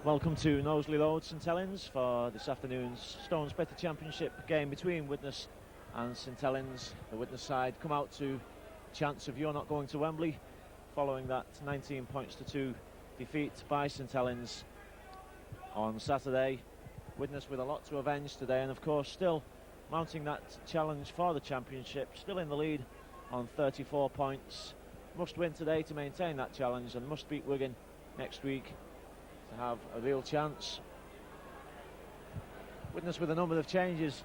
Welcome to Knowsley Road, St Helens, for this afternoon's Stone Splitter Championship game between Widnes and St Helens. The Widnes side come out to chance of you're not going to Wembley following that 19 points to 2 defeat by St Helens on Saturday. Widnes with a lot to avenge today, and of course still mounting that challenge for the championship, still in the lead on 34 points. Must win today to maintain that challenge, and must beat Wigan next week to have a real chance. Widnes with a number of changes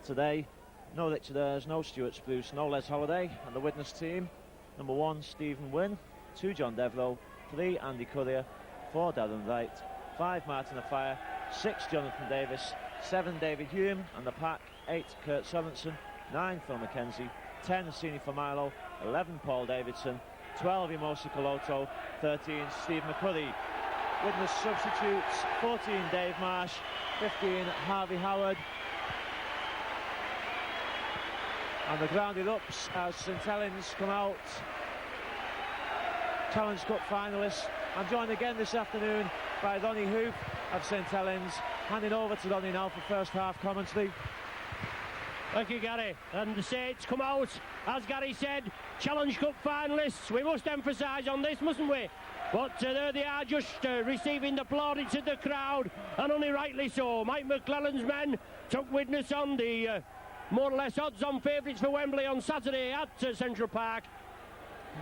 today. No Richard Ayres, no Stuart Spruce, no Les Holliday, and the Widnes team: number 1 Stephen Wynne, 2 John Devroe, 3 Andy Currier, 4 Darren Wright, 5 Martin Afire, 6 Jonathan Davis, 7 David Hume, and the pack: 8 Kurt Sorensen, 9 Phil McKenzie, 10 Sini Familo, 11 Paul Davidson, 12 Emosi Coloto, 13 Steve McCurry. Widnes substitutes: 14 Dave Marsh, 15 Harvey Howard. And the ground erupts as St Helens come out. Challenge Cup finalists. I'm joined again this afternoon by Ronnie Hoof of St Helens. Handing over to Ronnie now for first half commentary. Thank you, Gary. And the Saints come out, as Gary said, Challenge Cup finalists. We must emphasise on this, mustn't we? But there they are, just receiving the plaudits of the crowd, and only rightly so. Mike McClellan's men took Widnes on, the more or less odds-on favourites for Wembley on Saturday at Central Park,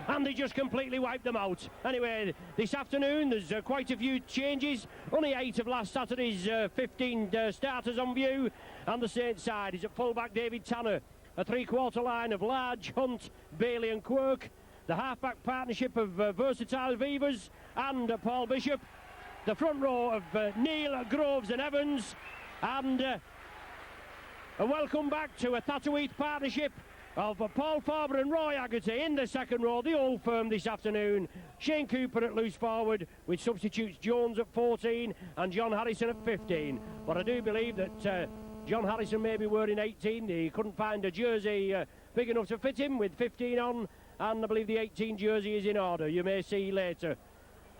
and they just completely wiped them out. Anyway, this afternoon there's quite a few changes. Only 8 of last Saturday's 15 starters on view, and the Saints side is at full-back David Tanner, a three-quarter line of Large, Hunt, Bailey and Quirk, the half-back partnership of versatile Vivers and Paul Bishop, the front row of Neil, Groves and Evans, and a welcome back to a Tatuith partnership of Paul Farber and Roy Haggerty in the second row, the old firm this afternoon. Shane Cooper at loose forward, with substitutes Jones at 14 and John Harrison at 15. But I do believe that John Harrison may be wearing 18. He couldn't find a jersey big enough to fit him with 15 on, and I believe the 18 jersey is in order. You may see later.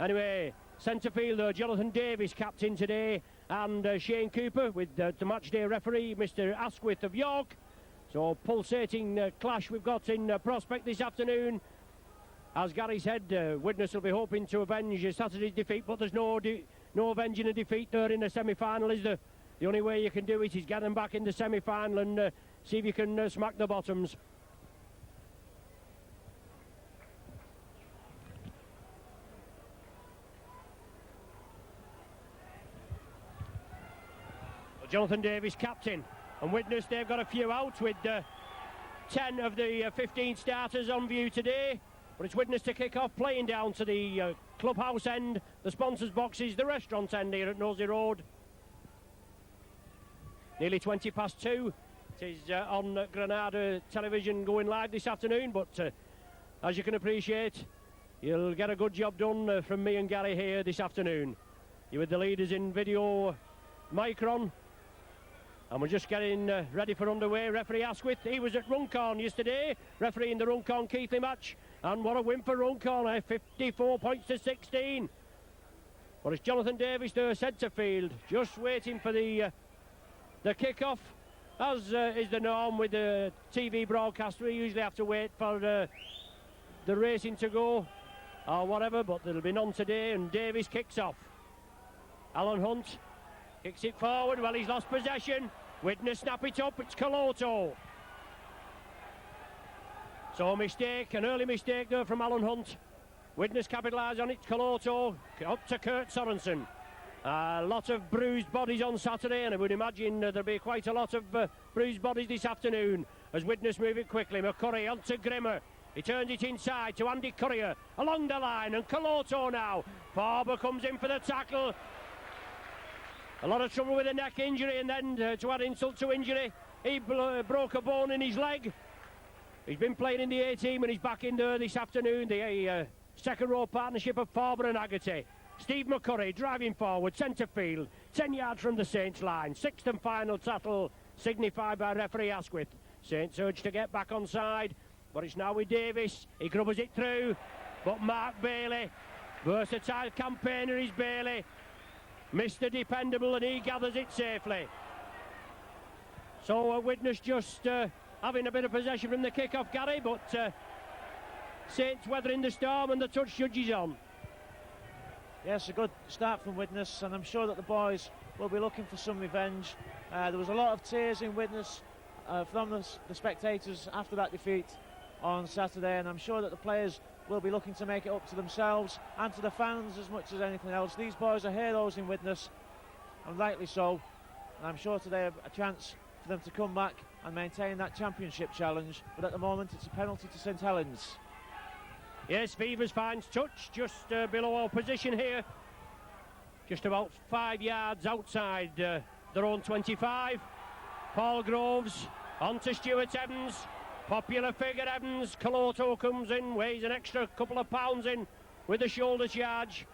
Anyway, centre fielder Jonathan Davis captain today, and Shane Cooper with the matchday referee Mr Asquith of York. So pulsating clash we've got in prospect this afternoon. As Gary said, Widnes will be hoping to avenge Saturday's defeat, but there's no avenging a defeat there in the semi-final, is there? The only way you can do it is get them back in the semi-final and see if you can smack the bottoms. Jonathan Davis captain, and Widnes, they've got a few out with 10 of the 15 starters on view today. But it's Widnes to kick off, playing down to the clubhouse end, the sponsors boxes, the restaurant end here at Knowsley Road. Nearly 20 past 2. It is on Granada television going live this afternoon, but as you can appreciate, you'll get a good job done from me and Gary here this afternoon. You're with the leaders in video, Micron. And we're just getting ready for underway. Referee Asquith, he was at Runcorn yesterday, refereeing the Runcorn Keighley match. And what a win for Runcorn, 54 points to 16. But it's Jonathan Davis there, centre field, just waiting for the kick-off. As is the norm with the TV broadcast, we usually have to wait for the racing to go or whatever, but there'll be none today, and Davis kicks off. Alan Hunt kicks it forward. Well, he's lost possession. Widnes snap it up. It's Coloto. So a mistake, an early mistake there from Alan Hunt. Widnes capitalise on it. Coloto up to Kurt Sorensen. A lot of bruised bodies on Saturday, and I would imagine there'll be quite a lot of bruised bodies this afternoon as Widnes move it quickly. McCurry on to Grimmer. He turns it inside to Andy Currier along the line, and Coloto now. Farber comes in for the tackle. A lot of trouble with a neck injury, and then to add insult to injury, he broke a bone in his leg. He's been playing in the A-team and he's back in there this afternoon. The second row partnership of Farber and Haggerty. Steve McCurry driving forward, centre field, 10 yards from the Saints line. Sixth and final tackle signified by referee Asquith. Saints urge to get back on side, but it's now with Davis. He grubbers it through, but Mark Bailey, versatile campaigner is Bailey. Mr. Dependable, and he gathers it safely. So Widnes just having a bit of possession from the kick-off, Gary, but Saints weathering the storm and the touch judges on. Yes, a good start from Widnes, and I'm sure that the boys will be looking for some revenge. There was a lot of tears in Widnes from the spectators after that defeat on Saturday, and I'm sure that the players will be looking to make it up to themselves and to the fans as much as anything else. These boys are heroes in Widnes, and rightly so, and I'm sure today a chance for them to come back and maintain that championship challenge, but at the moment it's a penalty to St Helens. Yes, Beavers finds touch just below our position here, just about 5 yards outside their own 25. Paul Groves on to Stuart Evans. Popular figure Evans. Coloto comes in, weighs an extra couple of pounds in with the shoulder charge.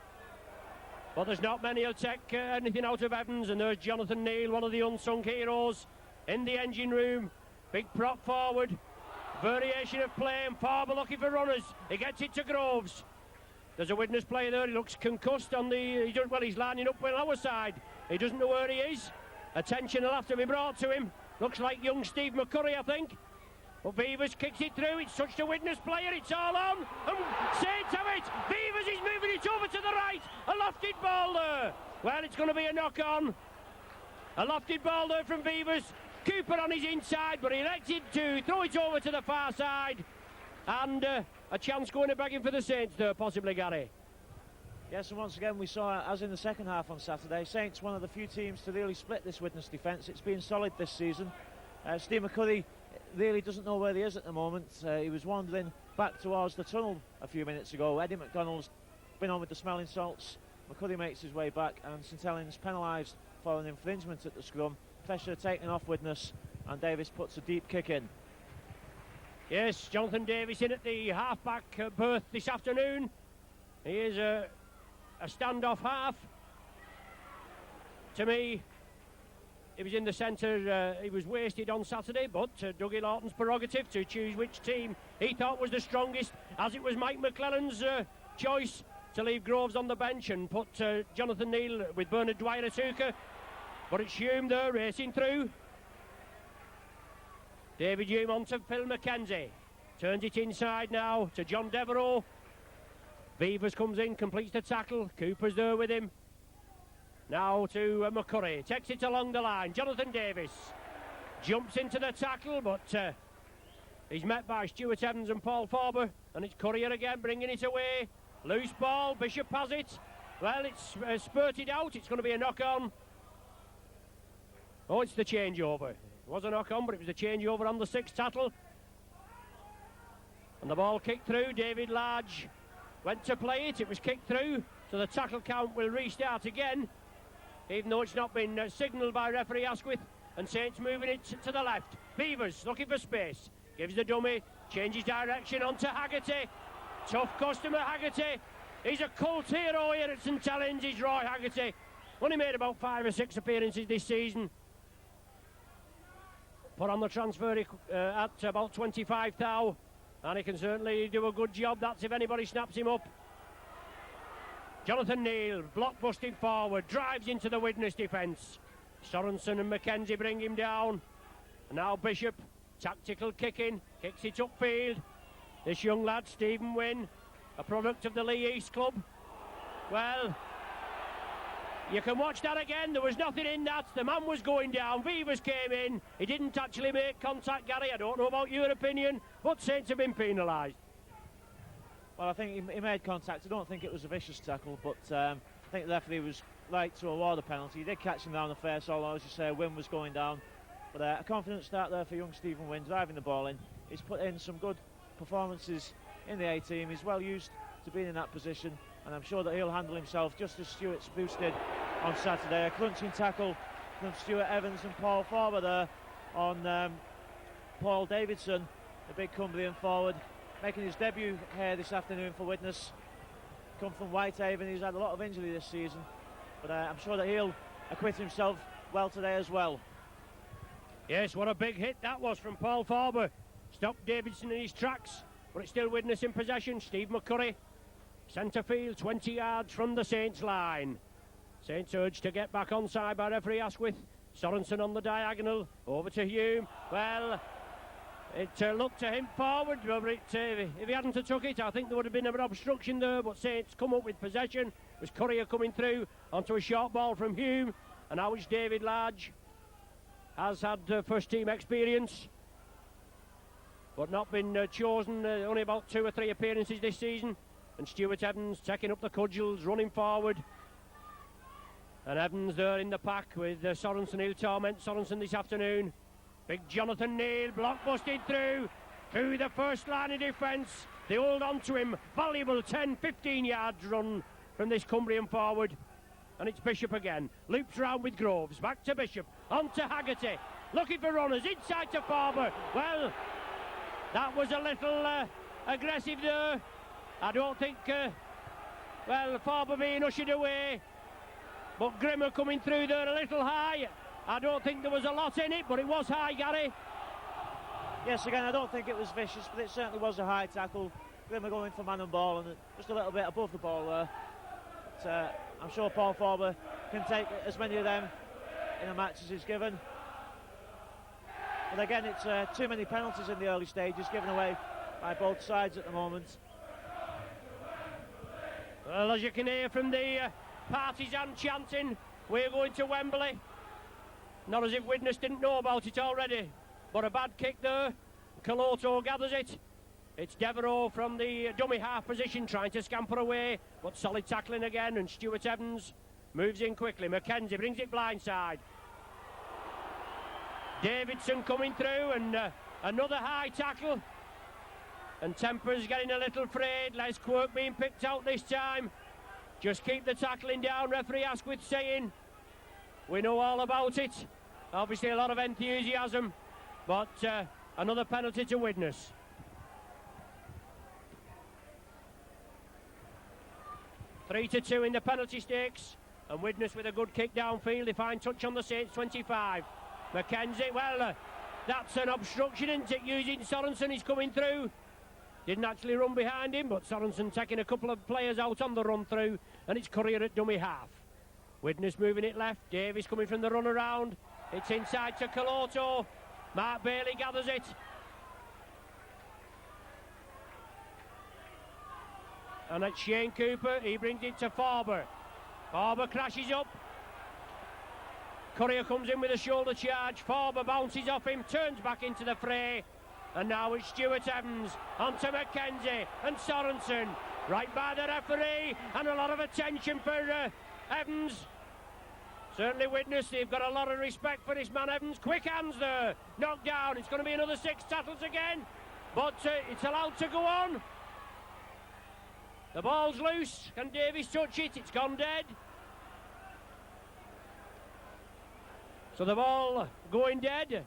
But there's not many who'll take anything out of Evans, and there's Jonathan Neal, one of the unsung heroes in the engine room. Big prop forward. Variation of play, and Farber looking for runners. He gets it to Groves. There's a Widnes player there. He looks concussed on the... he's lining up on our side. He doesn't know where he is. Attention will have to be brought to him. Looks like young Steve McCurry, I think. But Beavers kicks it through. It's such a Widnes player. It's all on. And Saints have it. Beavers is moving it over to the right. A lofted ball there. Well, it's going to be a knock-on. A lofted ball there from Beavers. Cooper on his inside, but he elected to throw it over to the far side. And a chance going to begging for the Saints there, possibly, Gary. Yes, and once again we saw, as in the second half on Saturday, Saints one of the few teams to really split this Widnes defence. It's been solid this season. Steve McCurry really doesn't know where he is at the moment. He was wandering back towards the tunnel a few minutes ago. Eddie McDonald's been on with the smelling salts. McCurry makes his way back, and St Helens penalised for an infringement at the scrum. Pressure taken off Widnes, and Davis puts a deep kick in. Yes, Jonathan Davis in at the half-back berth this afternoon. He is a standoff half. To me, he was in the centre. He was wasted on Saturday, but Dougie Lawton's prerogative to choose which team he thought was the strongest, as it was Mike McClellan's choice to leave Groves on the bench and put Jonathan Neal with Bernard Dwyer at hooker. But it's Hume there racing through. David Hume on to Phil McKenzie. Turns it inside now to John Devereux. Beavers comes in, completes the tackle. Cooper's there with him. Now to McCurry. Takes it along the line. Jonathan Davis jumps into the tackle, but he's met by Stuart Evans and Paul Farber. And it's Courier again bringing it away. Loose ball. Bishop has it. Well, it's spurted out. It's going to be a knock-on. Oh, it's the changeover. It was a knock-on, but it was a changeover on the sixth tackle. And the ball kicked through. David Large went to play it. It was kicked through. So the tackle count will restart again, even though it's not been signalled by referee Asquith. And Saints moving it to the left. Beavers looking for space. Gives the dummy. Changes direction onto Haggerty. Tough customer, Haggerty. He's a cult hero here at St Helens. He's Roy Haggerty. Only made about 5 or 6 appearances this season. Put on the transfer at about 25 thou, and he can certainly do a good job. That's if anybody snaps him up. Jonathan Neal, block busting forward, drives into the Widnes defence. Sorensen and McKenzie bring him down. And now Bishop, tactical kicking, kicks it upfield. This young lad, Stephen Wynn, a product of the Lee East Club. Well, you can watch that again. There was nothing in that. The man was going down. Beavers came in. He didn't actually make contact, Gary. I don't know about your opinion, but Saints have been penalised. Well, I think he made contact. I don't think it was a vicious tackle, but I think the referee was right to award a penalty. He did catch him down the face, although, as you say, Wynn was going down. But a confident start there for young Stephen Wynn, driving the ball in. He's put in some good performances in the A-team. He's well used to being in that position, and I'm sure that he'll handle himself just as Stuart Spruce did on Saturday. A crunching tackle from Stuart Evans and Paul Farber there on Paul Davidson, the big Cumbrian forward, making his debut here this afternoon for Widnes. Come from Whitehaven. He's had a lot of injury this season, but I'm sure that he'll acquit himself well today as well. Yes, what a big hit that was from Paul Farber. Stopped Davidson in his tracks, but it's still Widnes in possession. Steve McCurry, centre field, 20 yards from the Saints line. Saints urged to get back onside by referee Asquith. Sorensen on the diagonal, over to Hume. Well, it looked to him forward, but if he hadn't have took it, I think there would have been an obstruction there, but Saints come up with possession. It was Courier coming through onto a short ball from Hume, and now it's David Large. Has had first team experience, but not been chosen, only about 2 or 3 appearances this season. And Stuart Evans taking up the cudgels, running forward. And Evans there in the pack with Sorensen, who'll torment Sorensen this afternoon. Big Jonathan Neal, block busted through the first line of defence. They hold on to him. Valuable 10-15 yards run from this Cumbrian forward. And it's Bishop again. Loops round with Groves. Back to Bishop. On to Haggerty. Looking for runners. Inside to Farber. Well, that was a little aggressive there. I don't think... Farber being ushered away. But Grimmer coming through there a little high. I don't think there was a lot in it, but it was high, Gary. Yes, again, I don't think it was vicious, but it certainly was a high tackle. Grimmer going for man and ball, and just a little bit above the ball there. But, I'm sure Paul Farber can take as many of them in a match as he's given. But again, it's too many penalties in the early stages, given away by both sides at the moment. Well, as you can hear from the partisan chanting, we're going to Wembley. Not as if Widnes didn't know about it already, but a bad kick there. Caloto gathers it. It's Devereux from the dummy half position trying to scamper away, but solid tackling again, and Stuart Evans moves in quickly. McKenzie brings it blindside. Davidson coming through, and another high tackle. And Temper's getting a little frayed. Les Quirk being picked out this time. Just keep the tackling down, referee Asquith saying. We know all about it. Obviously a lot of enthusiasm, but another penalty to Widnes. Three to 2 in the penalty stakes, and Widnes with a good kick downfield. They find touch on the Saints 25. McKenzie, well, that's an obstruction, isn't it? Using Sorensen, he's coming through. Didn't actually run behind him, but Sorensen taking a couple of players out on the run through, and it's Courier at dummy half. Widnes moving it left. Davies coming from the run around. It's inside to Caloto. Mark Bailey gathers it. And it's Shane Cooper. He brings it to Farber. Farber crashes up. Courier comes in with a shoulder charge. Farber bounces off him, turns back into the fray. And now it's Stuart Evans onto McKenzie and Sorensen. Right by the referee, and a lot of attention for Evans. Certainly Widnes, they've got a lot of respect for this man Evans. Quick hands there, knocked down. It's going to be another 6 tackles again, but it's allowed to go on. The ball's loose. Can Davies touch it? It's gone dead. So the ball going dead.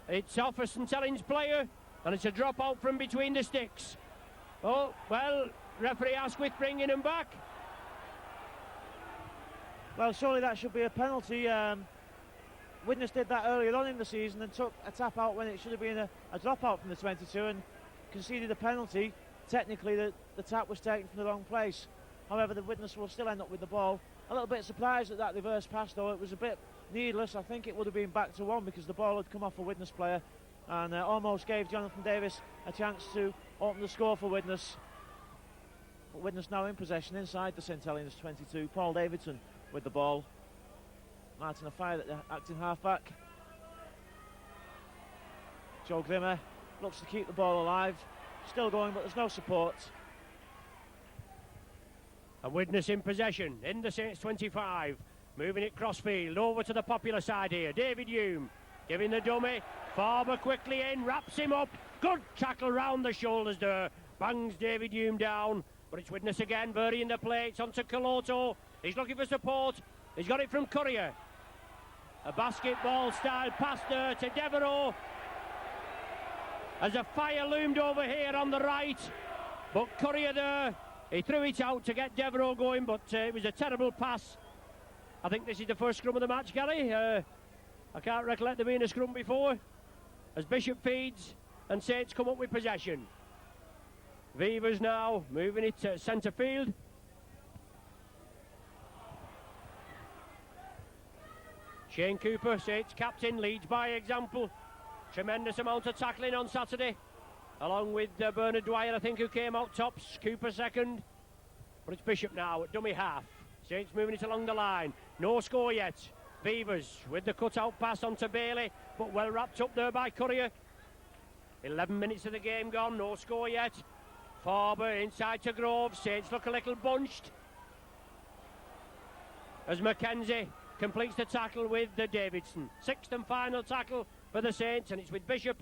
It's off a St Helens player, and it's a drop out from between the sticks. Oh, well, referee Asquith bringing him back. Well, surely that should be a penalty. Widnes did that earlier on in the season and took a tap out when it should have been a drop out from the 22 and conceded a penalty. Technically, the tap was taken from the wrong place. However, the Widnes will still end up with the ball. A little bit surprised at that reverse pass, though. It was a bit needless. I think it would have been back to 1 because the ball had come off a Widnes player and almost gave Jonathan Davis a chance to open the score for Widnes. But Widnes now in possession inside the St Helens 22. Paul Davidson with the ball. Martin Afire at the acting halfback. Joe Grimmer looks to keep the ball alive. Still going, but there's no support. And Widnes in possession in the Saints 25. Moving it crossfield over to the popular side here. David Hume giving the dummy. Farber quickly in, wraps him up. Good tackle round the shoulders there. Bangs David Hume down. But it's Widnes again, burying the play. It's onto Caloto. He's looking for support. He's got it from Courier. A basketball style pass there to Devereux. As a fire loomed over here on the right. But Courier there, he threw it out to get Devereux going, but it was a terrible pass. I think this is the first scrum of the match, Gary. I can't recollect there being a scrum before. As Bishop feeds and Saints come up with possession. Vivers now moving it to centre field. Shane Cooper, Saints captain, leads by example. Tremendous amount of tackling on Saturday, along with Bernard Dwyer, I think, who came out tops. Cooper second. But it's Bishop now at dummy half. Saints moving it along the line. No score yet. Beavers with the cut-out pass onto Bailey, but well wrapped up there by Courier. 11 minutes of the game gone, no score yet. Farber inside to Grove. Saints look a little bunched as Mackenzie completes the tackle with Davidson. Sixth and final tackle for the Saints, and it's with Bishop.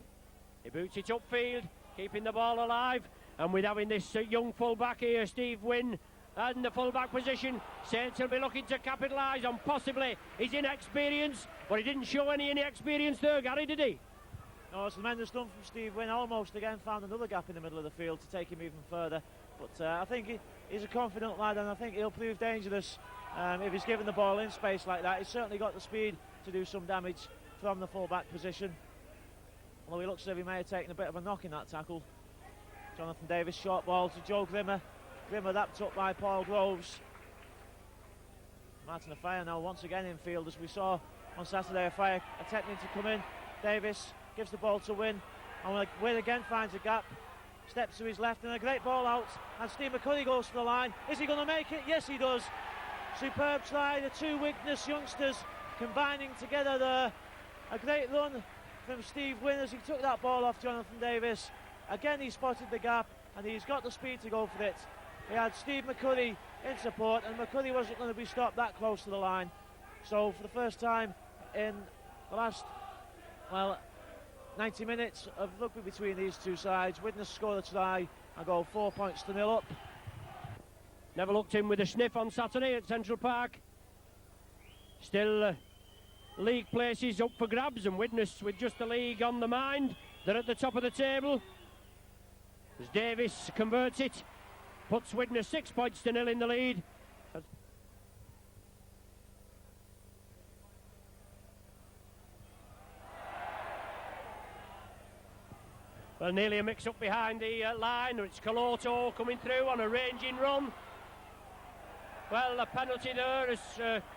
He boots it upfield, keeping the ball alive, and with having this young full-back here, Steve Wynn, and the full-back position, Saints will be looking to capitalise on possibly his inexperience, but he didn't show any inexperience there, Gary, did he? No, it's tremendous done from Steve Wynn. Almost again found another gap in the middle of the field to take him even further. But I think he's a confident lad, and I think he'll prove dangerous if he's given the ball in space like that. He's certainly got the speed to do some damage from the full-back position. Although he looks as if he may have taken a bit of a knock in that tackle. Jonathan Davis, short ball to Joe Grimmer. Grimmer wrapped up by Paul Groves. Martin Afire now once again in field, as we saw on Saturday. Afire attempting to come in. Davis gives the ball to Wynn, and Wynn again finds a gap, steps to his left, and a great ball out, and Steve McCurry goes for the line. Is he going to make it? Yes, he does. Superb try, the two Widnes youngsters combining together there. A great run from Steve Wynn as he took that ball off Jonathan Davis. Again, he spotted the gap, and he's got the speed to go for it. He had Steve McCurry in support, and McCurry wasn't going to be stopped that close to the line. So for the first time in the last, 90 minutes of rugby between these two sides, Widnes score a try and go 4 points to 0 up. Never looked in with a sniff on Saturday at Central Park. Still league places up for grabs, and Widnes with just the league on the mind. They're at the top of the table. As Davis converts it, puts Widnes 6 points to 0 in the lead. Well, nearly a mix-up behind the line. It's Coloto coming through on a ranging run. Well, a penalty there as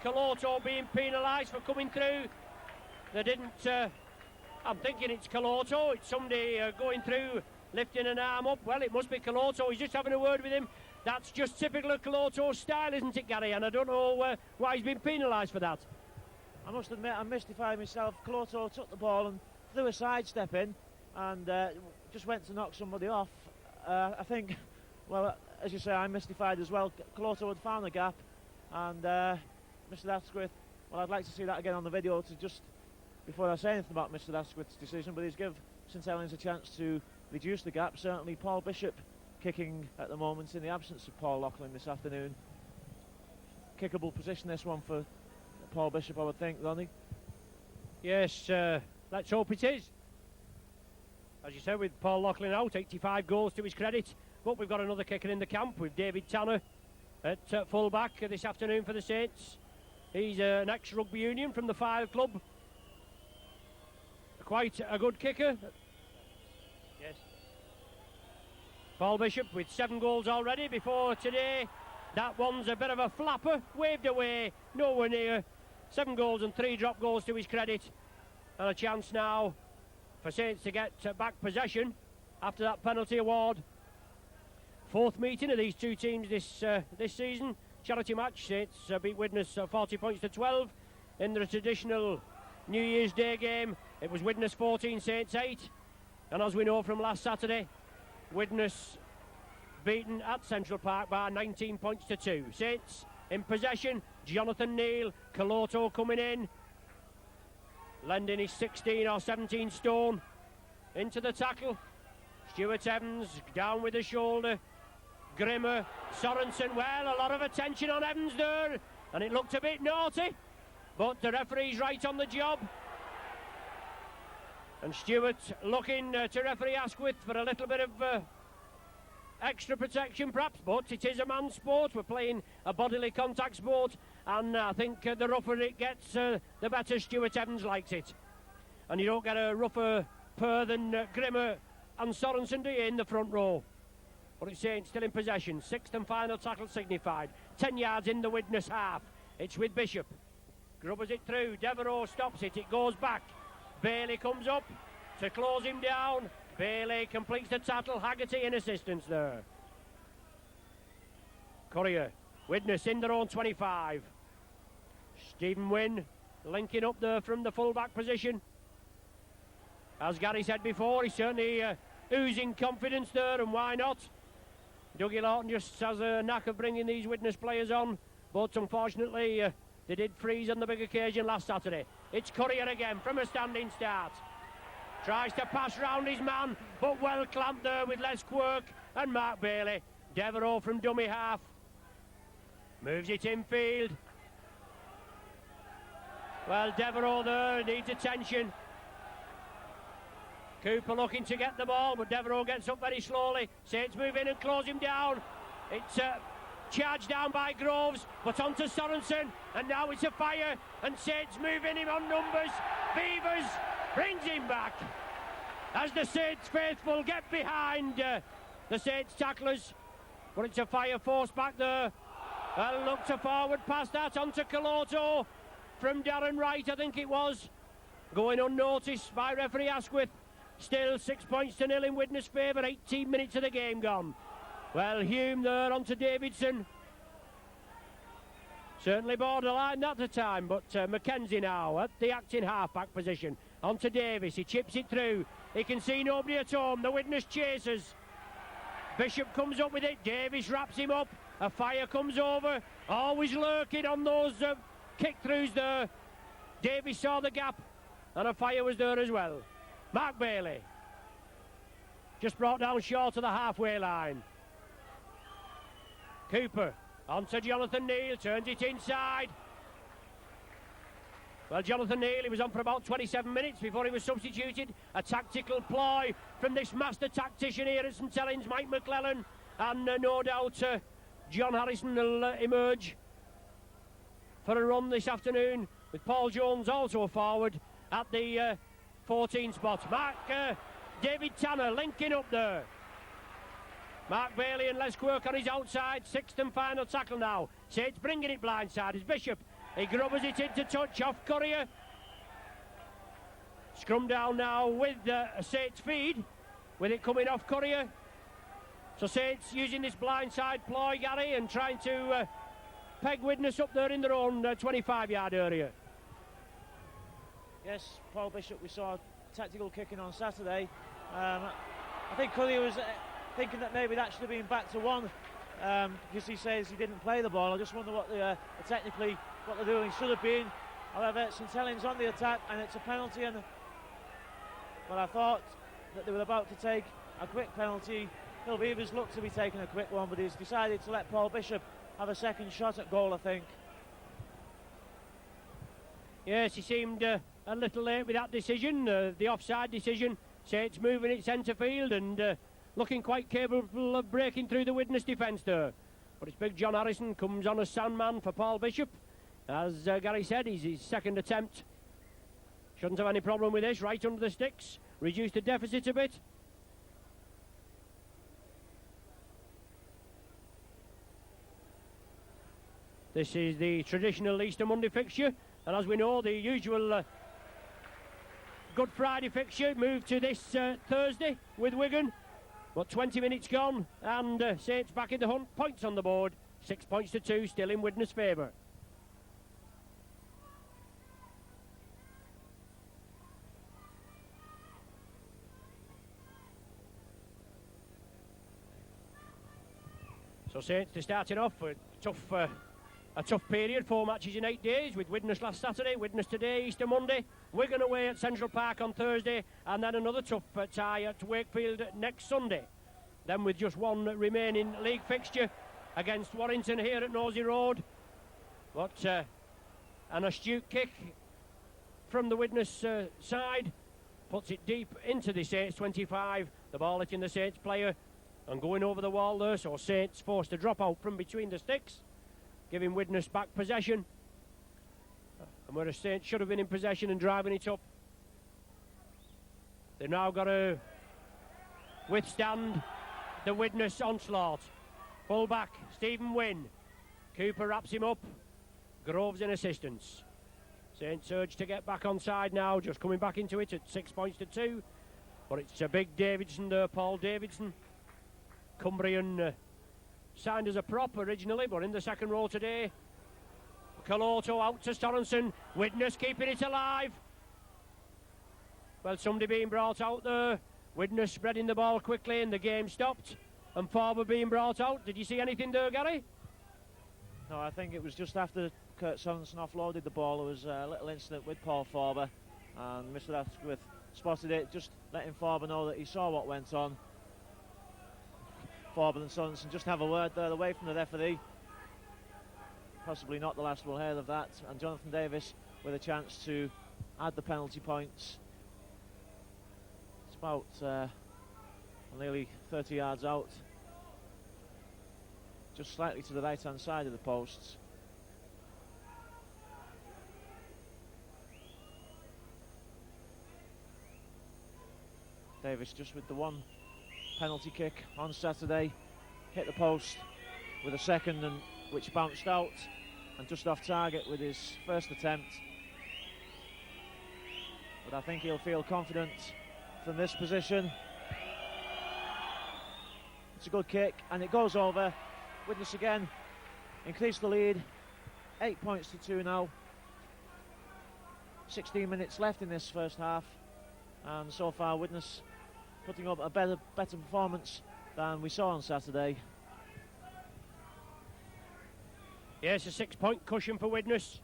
Coloto being penalised for coming through. They didn't... I'm thinking it's Coloto. It's somebody going through, lifting an arm up. Well, it must be Coloto. He's just having a word with him. That's just typical of Coloto's style, isn't it, Gary? And I don't know why he's been penalised for that. I must admit, I'm mystified myself. Coloto took the ball and threw a sidestep in, and just went to knock somebody off. I think, well, as you say, I'm mystified as well. Coloto had found the gap, and Mr. Asquith, well, I'd like to see that again on the video to just, before I say anything about Mr. Asquith's decision, but he's give St Helens a chance to reduce the gap. Certainly Paul Bishop kicking at the moment in the absence of Paul Loughlin this afternoon. Kickable position, this one, for Paul Bishop, I would think, Ronnie. Yes, let's hope it is. As you said, with Paul Loughlin out, 85 goals to his credit. But we've got another kicker in the camp with David Tanner at full-back this afternoon for the Saints. He's an ex-rugby union from the File Club. Quite a good kicker. Yes. Paul Bishop with 7 goals already before today. That one's a bit of a flapper, waved away, nowhere near. 7 goals and 3 drop goals to his credit. And a chance now for Saints to get back possession after that penalty award. 4th meeting of these two teams this season. Charity match. Saints beat Widnes 40 points to 12 in the traditional New Year's Day game. It was Widnes 14, Saints 8. And as we know from last Saturday, Widnes beaten at Central Park by 19 points to 2. Saints in possession. Jonathan Neal, Coloto coming in, lending his 16 or 17 stone into the tackle. Stuart Evans down with the shoulder. Grimmer, Sorensen, well, a lot of attention on Evans there, and it looked a bit naughty, but the referee's right on the job. And Stewart looking to referee Asquith for a little bit of extra protection perhaps, but it is a man's sport. We're playing a bodily contact sport, and I think the rougher it gets, the better Stuart Evans likes it. And you don't get a rougher pair than Grimmer and Sorensen, do you, in the front row? But it's Saints still in possession. 6th and final tackle signified. 10 yards in the Widnes half. It's with Bishop. Grubbers it through. Devereux stops it. It goes back. Bailey comes up to close him down. Bailey completes the tackle. Haggerty in assistance there. Courier, Widnes in their own 25. Stephen Wynn linking up there from the full-back position. As Gary said before, he's certainly oozing confidence there, and why not? Dougie Lawton just has a knack of bringing these Widnes players on, but unfortunately they did freeze on the big occasion last Saturday. It's Courier again from a standing start. Tries to pass round his man, but well clamped there with Les Quirk and Mark Bailey. Devereux from dummy half. Moves it infield. Well, Devereux there needs attention. Cooper looking to get the ball, but Devereux gets up very slowly. Saints move in and close him down. It's charged down by Groves, but onto Sorensen, and now it's a fire, and Saints moving him on numbers. Beavers brings him back. As the Saints faithful get behind the Saints tacklers, but it's a fire force back there. Well, look to forward past that onto Coloto from Darren Wright, I think it was. Going unnoticed by referee Asquith. Still 6 points to nil in Widnes' favour, 18 minutes of the game gone. Well, Hume there onto Davidson. Certainly borderline at the time, but Mackenzie now at the acting half-back position. Onto Davis, he chips it through. He can see nobody at home, the Widnes chasers. Bishop comes up with it, Davis wraps him up. A fire comes over, always lurking on those kick-throughs there. Davis saw the gap, and a fire was there as well. Mark Bailey just brought down short of the halfway line. Cooper onto Jonathan Neal, turns it inside. Well, Jonathan Neal, he was on for about 27 minutes before he was substituted. A tactical ploy from this master tactician here at St Helens, Mike McClellan, and no doubt John Harrison will emerge for a run this afternoon, with Paul Jones also forward at the 14 spot. David Tanner linking up there. Mark Bailey and Les Quirk on his outside. Sixth and final tackle now. Saints bringing it blindside as Bishop. He grubbers it into touch off Courier. Scrum down now with a Saints feed, with it coming off Courier. So Saints using this blindside ploy, Gary, and trying to peg Widnes up there in their own 25-yard area. Yes, Paul Bishop, we saw tactical kicking on Saturday. I think Courier was thinking that maybe that should have been back to one, because he says he didn't play the ball. I just wonder what technically what they're doing should have been. However, St Helens on the attack, and it's a penalty. But I thought that they were about to take a quick penalty. Phil Beavers looked to be taking a quick one, but he's decided to let Paul Bishop have a second shot at goal, I think. Yes, he seemed a little late with that decision, the offside decision. Saints moving it centre field and looking quite capable of breaking through the Widnes defence there. But it's big John Harrison comes on as sound man for Paul Bishop. As Gary said, he's his second attempt. Shouldn't have any problem with this, right under the sticks. Reduced the deficit a bit. This is the traditional Easter Monday fixture, and as we know, the usual Good Friday fixture moved to this Thursday with Wigan. But 20 minutes gone, and Saints back in the hunt. Points on the board, 6 points to 2, still in Widnes' favour. So Saints, they're starting off with a tough period, 4 matches in 8 days, with Widnes last Saturday, Widnes today, Easter Monday, Wigan away at Central Park on Thursday, and then another tough tie at Wakefield next Sunday. Then with just one remaining league fixture against Warrington here at Nosey Road. But an astute kick from the Widnes side puts it deep into the Saints 25. The ball hitting the Saints player and going over the wall there, so Saints forced to drop out from between the sticks, giving Widnes back possession. And whereas Saints should have been in possession and driving it up, they've now got to withstand the Widnes onslaught. Full back, Stephen Wynn. Cooper wraps him up. Groves in assistance. Saints urge to get back on side now, just coming back into it at 6 points to 2. But it's a big Davidson there, Paul Davidson. Cumbrian signed as a prop originally, but in the second row today. Caloto out to Sorensen. Widnes keeping it alive. Well, somebody being brought out there. Widnes spreading the ball quickly and the game stopped. And Faber being brought out. Did you see anything there, Gary? No, I think it was just after Kurt Sorensen offloaded the ball. There was a little incident with Paul Faber, and Mr. Asquith spotted it, just letting Faber know that he saw what went on. Faber and Sorensen just have a word there away from the referee. Possibly not the last we'll hear of that. And Jonathan Davis with a chance to add the penalty points. It's about nearly 30 yards out. Just slightly to the right-hand side of the posts. Davis just with the one penalty kick on Saturday, hit the post with a second, and which bounced out and just off target with his first attempt. But I think he'll feel confident from this position. It's a good kick and it goes over. Widnes again increase the lead, 8 points to 2 now. 16 minutes left in this first half, and so far Widnes putting up a better performance than we saw on Saturday. Yes, a 6-point cushion for Widnes.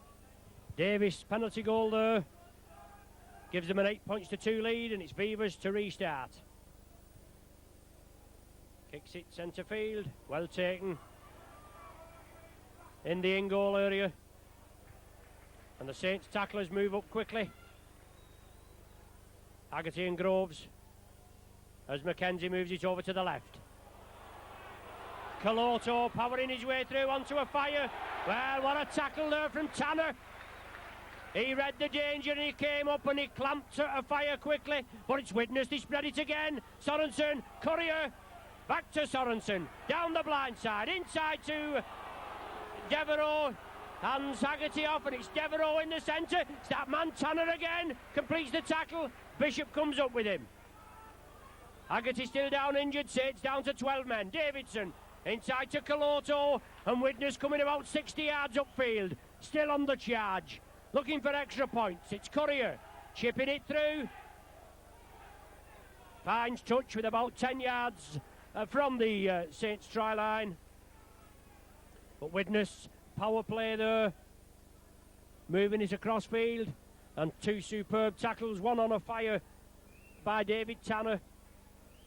Davis penalty goal there gives them an 8 points to 2 lead, and it's Beavers to restart. Kicks it centre field, well taken in the in-goal area, and the Saints tacklers move up quickly. Haggerty and Groves as McKenzie moves it over to the left. Caloto powering his way through onto a fire. Well, what a tackle there from Tanner. He read the danger and he came up and he clamped a fire quickly, but it's Widnes, he spread it again. Sorensen, Courier, back to Sorensen, down the blind side, inside to Devereux, hands Haggerty off, and it's Devereux in the centre. It's that man Tanner again, completes the tackle. Bishop comes up with him. Haggerty still down injured, Saints down to 12 men. Davidson inside to Caloto, and Widnes coming about 60 yards upfield, still on the charge, looking for extra points. It's Courier chipping it through. Finds touch with about 10 yards from the Saints try line. But Widnes, power play there, moving it across field, and 2 superb tackles, one on a fire by David Tanner,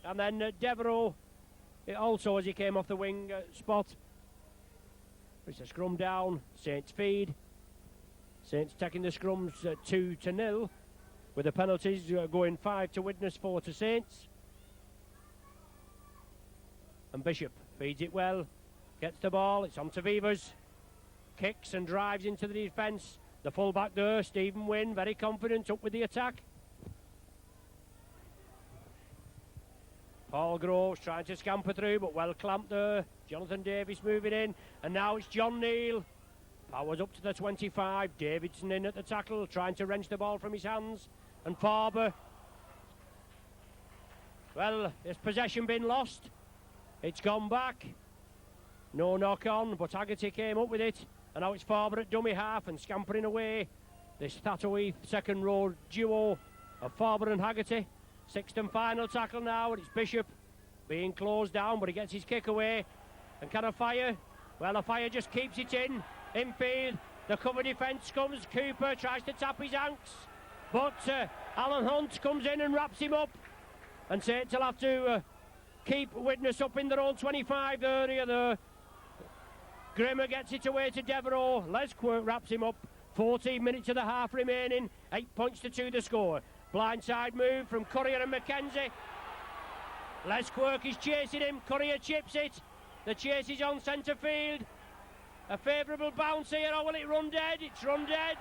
and then Devereux also as he came off the wing spot. It's a scrum down, Saints feed. Saints taking the scrums 2-0, with the penalties going 5 to Widnes, 4 to Saints. And Bishop feeds it well, gets the ball, it's on to Vivers, kicks and drives into the defence. The full-back there, Stephen Wynn, very confident, up with the attack. Paul Groves trying to scamper through, but well clamped there. Jonathan Davis moving in, and now it's John Neal. Powers up to the 25, Davidson in at the tackle, trying to wrench the ball from his hands, and Faber. Well, has possession been lost? It's gone back. No knock on, but Haggerty came up with it, and now it's Faber at dummy half and scampering away. This Thatoe second row duo of Faber and Haggerty. Sixth and final tackle now, and it's Bishop being closed down, but he gets his kick away. And can a fire? Well, a fire just keeps it infield. The cover defence comes. Cooper tries to tap his hanks, but Alan Hunt comes in and wraps him up. And Saints will have to keep Widnes up in their own 25 area there. Grimmer gets it away to Devereux. Les Quirk wraps him up. 14 minutes of the half remaining. 8 points to 2 the score. Blindside move from Courier and McKenzie. Les Quirk is chasing him. Courier chips it. The chase is on centre field. A favourable bounce here. Oh, will it run dead? It's run dead.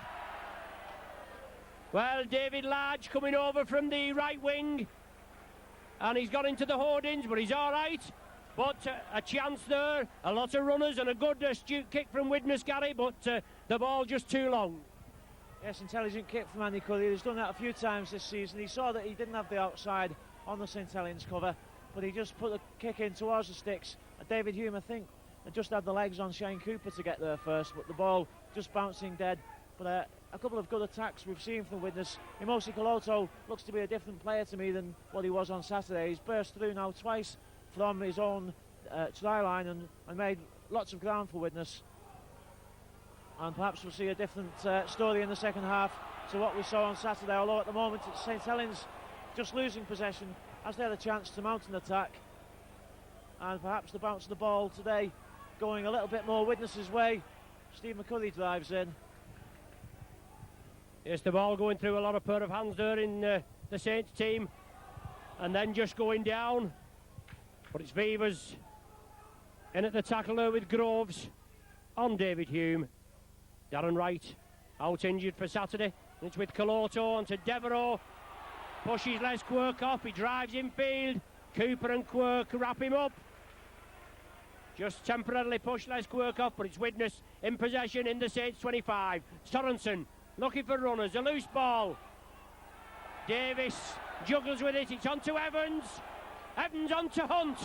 Well, David Large coming over from the right wing, and he's got into the hoardings, but he's all right. But a chance there, a lot of runners, and a good astute kick from Widnes, Gary, but the ball just too long. Yes, intelligent kick from Andy Curry. He's done that a few times this season. He saw that he didn't have the outside on the St Helens cover, but he just put the kick in towards the sticks. And David Hume, I think, had just had the legs on Shane Cooper to get there first, but the ball just bouncing dead. But a couple of good attacks we've seen from Widnes. Imosi Koloto looks to be a different player to me than what he was on Saturday. He's burst through now twice from his own try line and made lots of ground for Widnes. And perhaps we'll see a different story in the second half to what we saw on Saturday, although at the moment it's St Helens just losing possession as they had a chance to mount an attack. And perhaps the bounce of the ball today going a little bit more Widnes' way. Steve McCurry drives in. Yes, the ball going through a lot of pair of hands there in the Saints team, and then just going down. But it's Beavers in at the tackle there with Groves on David Hume. Darren Wright out injured for Saturday. It's with Koloto onto Devereux. Pushes Les Quirk off. He drives infield. Cooper and Quirk wrap him up. Just temporarily push Les Quirk off, but it's Widnes in possession in the Saints 25. Sorensen looking for runners. A loose ball. Davis juggles with it. It's on to Evans. Evans on to Hunt.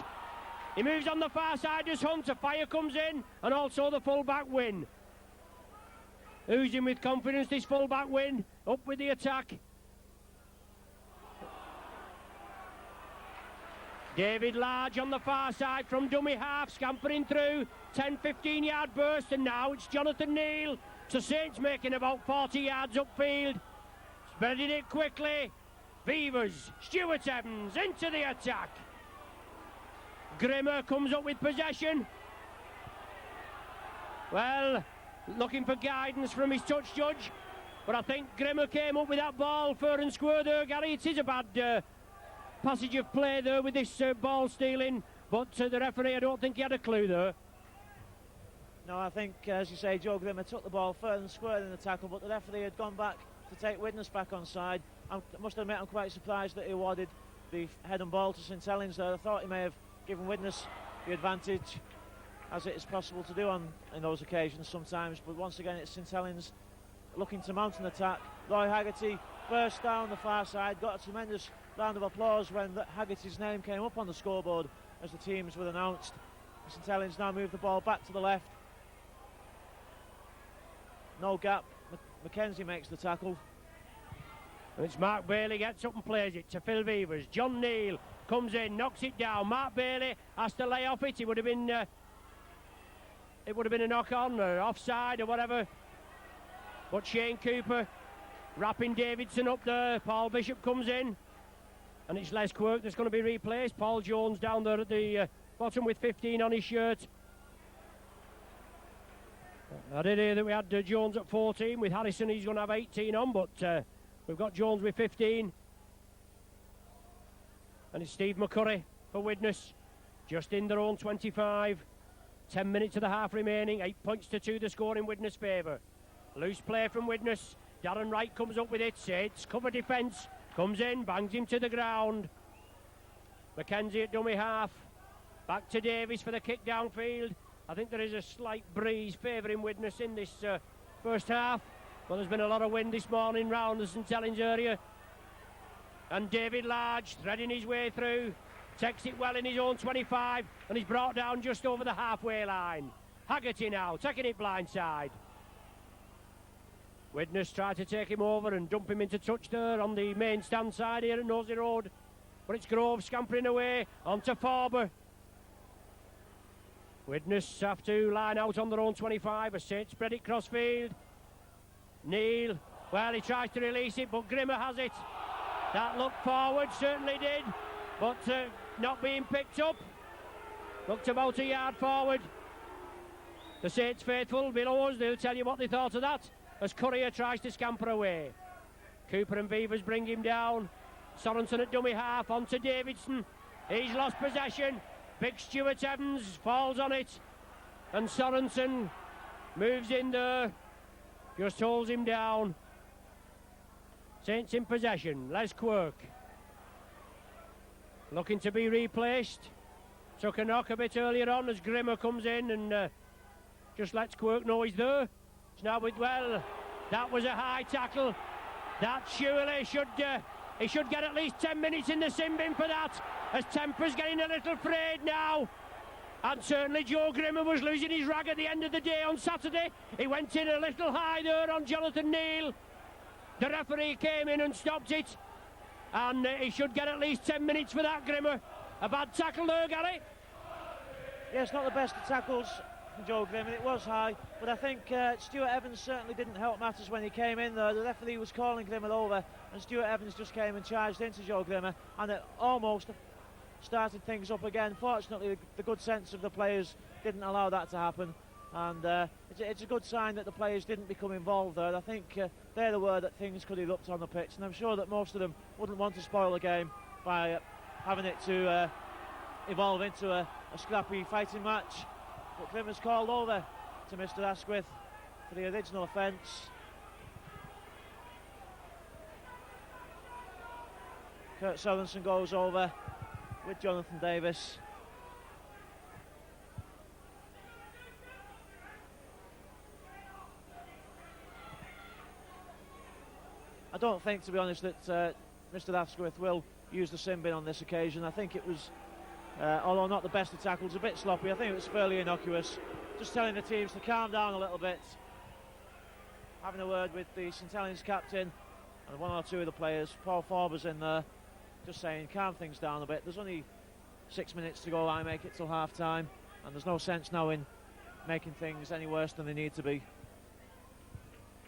He moves on the far side as Hunt. A fire comes in, and also the full-back win. Oozing with confidence, this full-back win. Up with the attack. David Large on the far side from dummy half, scampering through. 10-15 yard burst, and now it's Jonathan Neal. So Saints making about 40 yards upfield. Spreading it quickly. Beavers, Stuart Evans into the attack. Grimmer comes up with possession. Well, looking for guidance from his touch judge, but I think Grimmer came up with that ball fair and square there, Gary. It is a bad passage of play there with this ball stealing, but the referee, I don't think he had a clue there. No, I think, as you say, Joe Grimmer took the ball fair and square in the tackle, but the referee had gone back to take Widnes back on side. I must admit I'm quite surprised that he awarded the head and ball to St Helens there. I thought he may have given Widnes the advantage, as it is possible to do in those occasions sometimes, but once again it's St Helens looking to mount an attack. Roy Haggerty burst down the far side, got a tremendous round of applause when Haggerty's name came up on the scoreboard as the teams were announced. St Helens now move the ball back to the left. No gap. Mackenzie makes the tackle. And it's Mark Bailey gets up and plays it to Phil Beavers. John Neal comes in, knocks it down. Mark Bailey has to lay off it. It would have been a knock on or offside or whatever. But Shane Cooper wrapping Davidson up there. Paul Bishop comes in, and it's Les Quirk that's going to be replaced. Paul Jones down there at the bottom with 15 on his shirt. I did hear that we had Jones at 14 with Harrison. He's going to have 18 on, but we've got Jones with 15. And it's Steve McCurry for Widnes, just in their own 25. 10 minutes of the half remaining, 8 points to 2 the score in Widnes' favour. Loose play from Widnes. Darren Wright comes up with it. It's cover defence. Comes in, bangs him to the ground. Mackenzie at dummy half. Back to Davies for the kick downfield. I think there is a slight breeze favouring Widnes in this first half. Well, there's been a lot of wind this morning round the St Helens area. And David Large threading his way through. Takes it well in his own 25, and he's brought down just over the halfway line. Haggerty now, taking it blindside. Widnes tried to take him over and dump him into touch there on the main stand side here at Nosey Road. But it's Grove scampering away onto Forber. Widnes have to line out on their own 25 as Saints spread it crossfield. Neal, well, he tries to release it, but Grimmer has it. That look forward certainly did, but not being picked up. Looked about a yard forward. The Saints faithful below us, they'll tell you what they thought of that as Courier tries to scamper away. Cooper and Beavers bring him down. Sorensen at dummy half onto Davidson. He's lost possession. Big Stuart Evans falls on it, and Sorensen moves in there, just holds him down. Saints in possession. Les Quirk looking to be replaced. Took a knock a bit earlier on as Grimmer comes in and just lets Quirk know he's there. It's now with, well, That was a high tackle. That surely should he should get at least 10 minutes in the sin bin for that, as temper's getting a little frayed now. And certainly Joe Grimmer was losing his rag at the end of the day on Saturday. He went in a little high there on Jonathan Neal. The referee came in and stopped it, and he should get at least 10 minutes for that, Grimmer. A bad tackle there, Gary. Yes, not the best of tackles from Joe Grimmer. It was high, but I think Stuart Evans certainly didn't help matters when he came in there. The referee was calling Grimmer over, and Stuart Evans just came and charged into Joe Grimmer, and it almost started things up again. Fortunately, the good sense of the players didn't allow that to happen, and it's a good sign that the players didn't become involved there. I think they're aware that things could erupt on the pitch, and I'm sure that most of them wouldn't want to spoil the game by having it to evolve into a scrappy fighting match. But Grimmer's called over to Mr. Asquith for the original offence. Kurt Sorensen goes over with Jonathan Davis. I don't think, to be honest, that Mr. Asquith will use the sin bin on this occasion. I think it was, although not the best of tackles, a bit sloppy. I think it was fairly innocuous. Just telling the teams to calm down a little bit. Having a word with the St Helens captain and one or two of the players. Paul Forber's in there, just saying calm things down a bit. There's only 6 minutes to go, I make it till half time, and there's no sense now in making things any worse than they need to be.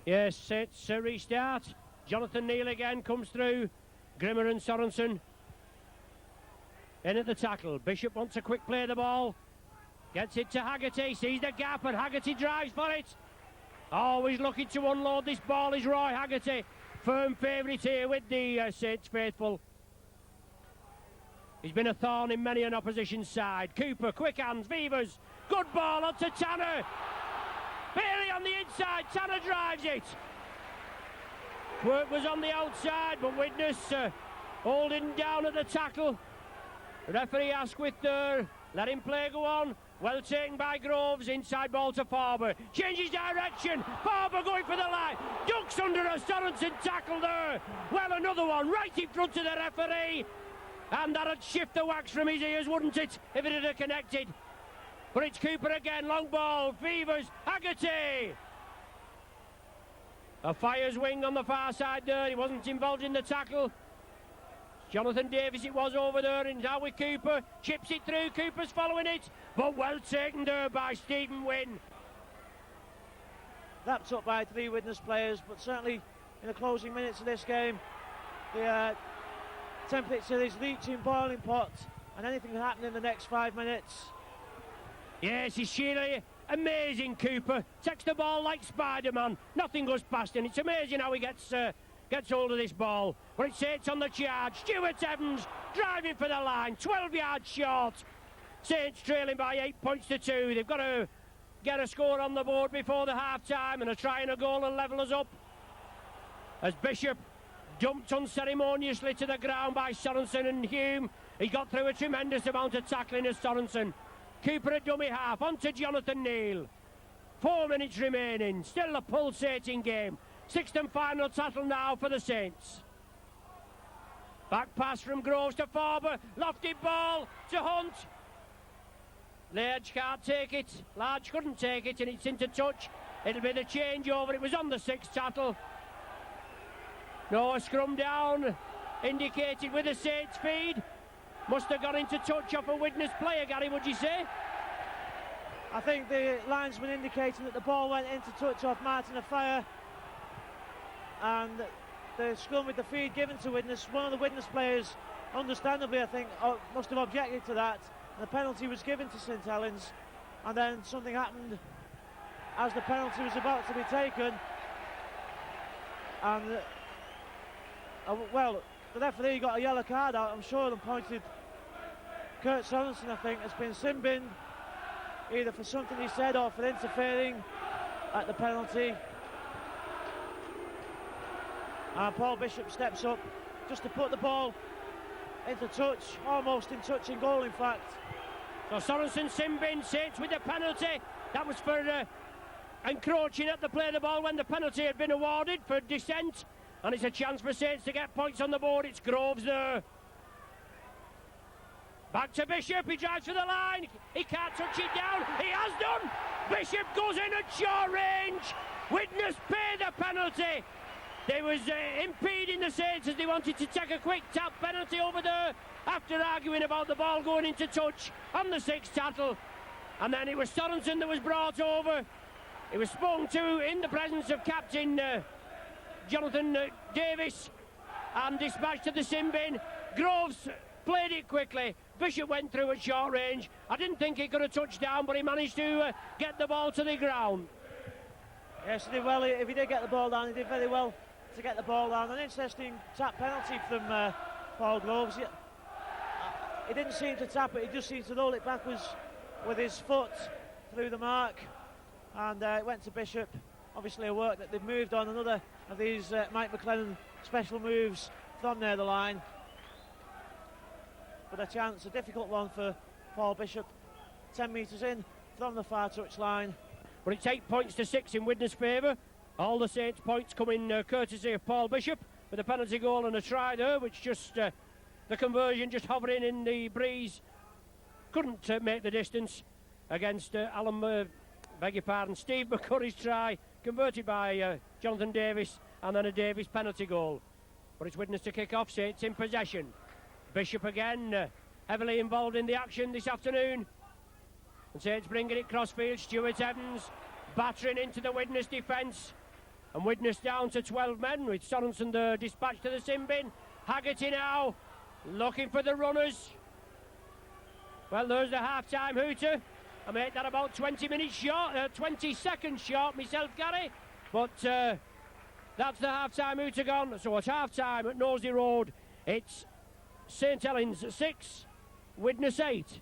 Yes, it's a restart. Jonathan Neal again comes through. Grimmer and Sorensen in at the tackle. Bishop wants a quick play of the ball. Gets it to Haggerty, sees the gap, and Haggerty drives for it. Always looking to unload this ball is Roy Haggerty. Firm favourite here with the Saints faithful. He's been a thorn in many an opposition side. Cooper, quick hands, Vivers. Good ball onto Tanner. Bailey on the inside, Tanner drives it. Quirk was on the outside, but Widnes holding down at the tackle. Referee Asquith there. Let him play go on. Well taken by Groves. Inside ball to Farber. Changes direction. Farber going for the line. Ducks under a Sorensen tackle there. Well, another one right in front of the referee. And that'd shift the wax from his ears, wouldn't it, if it had connected. But it's Cooper again. Long ball. Fevers. Haggerty. A Fires wing on the far side there. He wasn't involved in the tackle. Jonathan Davis it was over there, and now with Cooper. Chips it through. Cooper's following it. But well taken there by Stephen Wynn. Lapped up by 3 Widnes players, but certainly in the closing minutes of this game, the temperature is reaching boiling pot, and anything can happen in the next 5 minutes. Yes, he's sheerly amazing, Cooper. Takes the ball like Spider-Man. Nothing goes past him. It's amazing how he gets hold of this ball. But it's Saints on the charge. Stuart Evans driving for the line. 12 yards short. Saints trailing by 8 points to 2. They've got to get a score on the board before the half-time and are trying a goal and level us up. As Bishop dumped unceremoniously to the ground by Sorensen and Hume. He got through a tremendous amount of tackling as Sorensen. Cooper a dummy half, on to Jonathan Neal. 4 minutes remaining, still a pulsating game. 6th and final tackle now for the Saints. Back pass from Groves to Farber, lofted ball to Hunt. Large can't take it, Large couldn't take it, and it's into touch. It'll be the changeover, it was on the 6th tackle. No, a scrum down, indicated with a Saints feed. Must have gone into touch off a Widnes player, Gary, would you say? I think the linesman indicating that the ball went into touch off Martin Afire, and the scrum with the feed given to Widnes. One of the Widnes players, understandably, I think, must have objected to that. And the penalty was given to St Helens, and then something happened as the penalty was about to be taken. And, well, the referee got a yellow card out, I'm sure, and pointed Kurt Sorensen, I think, has been sin-binned, either for something he said or for interfering at the penalty. And Paul Bishop steps up just to put the ball into touch, almost in touch in goal, in fact. So Sorensen sin-binned, Saints with the penalty. That was for encroaching at the play of the ball when the penalty had been awarded for dissent, and it's a chance for Saints to get points on the board. It's Groves there. Back to Bishop, he drives for the line, he can't touch it down, he has done! Bishop goes in at short range, Widnes pay the penalty. They was impeding the Saints as they wanted to take a quick tap penalty over there after arguing about the ball going into touch on the sixth tackle. And then it was Sorensen that was brought over. He was spoken to in the presence of Captain Jonathan Davis and dispatched to the sin bin. Groves played it quickly. Bishop went through at short range. I didn't think he could have touched down, but he managed to get the ball to the ground. Yes, he did well. If he did get the ball down, he did very well to get the ball down. An interesting tap penalty from Paul Groves. He didn't seem to tap it, he just seemed to roll it backwards with his foot through the mark, and it went to Bishop. Obviously a work that they've moved on, another of these Mike McLennan special moves from near the line. But a chance, a difficult one for Paul Bishop, 10 metres in from the far touch line. But it's 8 points to 6 in Widnes' favour. All the Saints points coming courtesy of Paul Bishop with a penalty goal and a try there, which just the conversion just hovering in the breeze couldn't make the distance against Steve McCurry's try, converted by Jonathan Davis, and then a Davis penalty goal. But it's Widnes to kick off, Saints in possession. Bishop again, heavily involved in the action this afternoon. And Saints bringing it crossfield. Stuart Evans battering into the Widnes defence. And Widnes down to 12 men with Sorensen there dispatched to the sin bin. Haggerty now looking for the runners. Well, there's the half-time hooter. I made that about 20 minutes short, 20 seconds short myself, Gary. But that's the half-time hooter gone. So it's half-time at Nosey Road. It's St Helens 6, Widnes 8.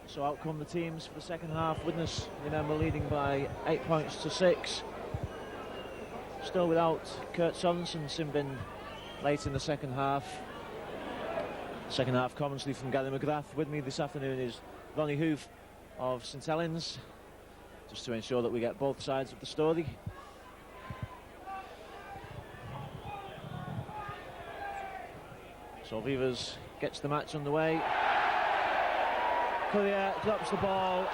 So out come the teams for the second half. Widnes, remember, leading by 8 points to 6. Still without Kurt Sorensen, sin bin late in the second half. Second half commentary from Gary McGrath. With me this afternoon is Ronnie Hoof of St Helens, just to ensure that we get both sides of the story. So Vivas gets the match underway. Courier drops the ball.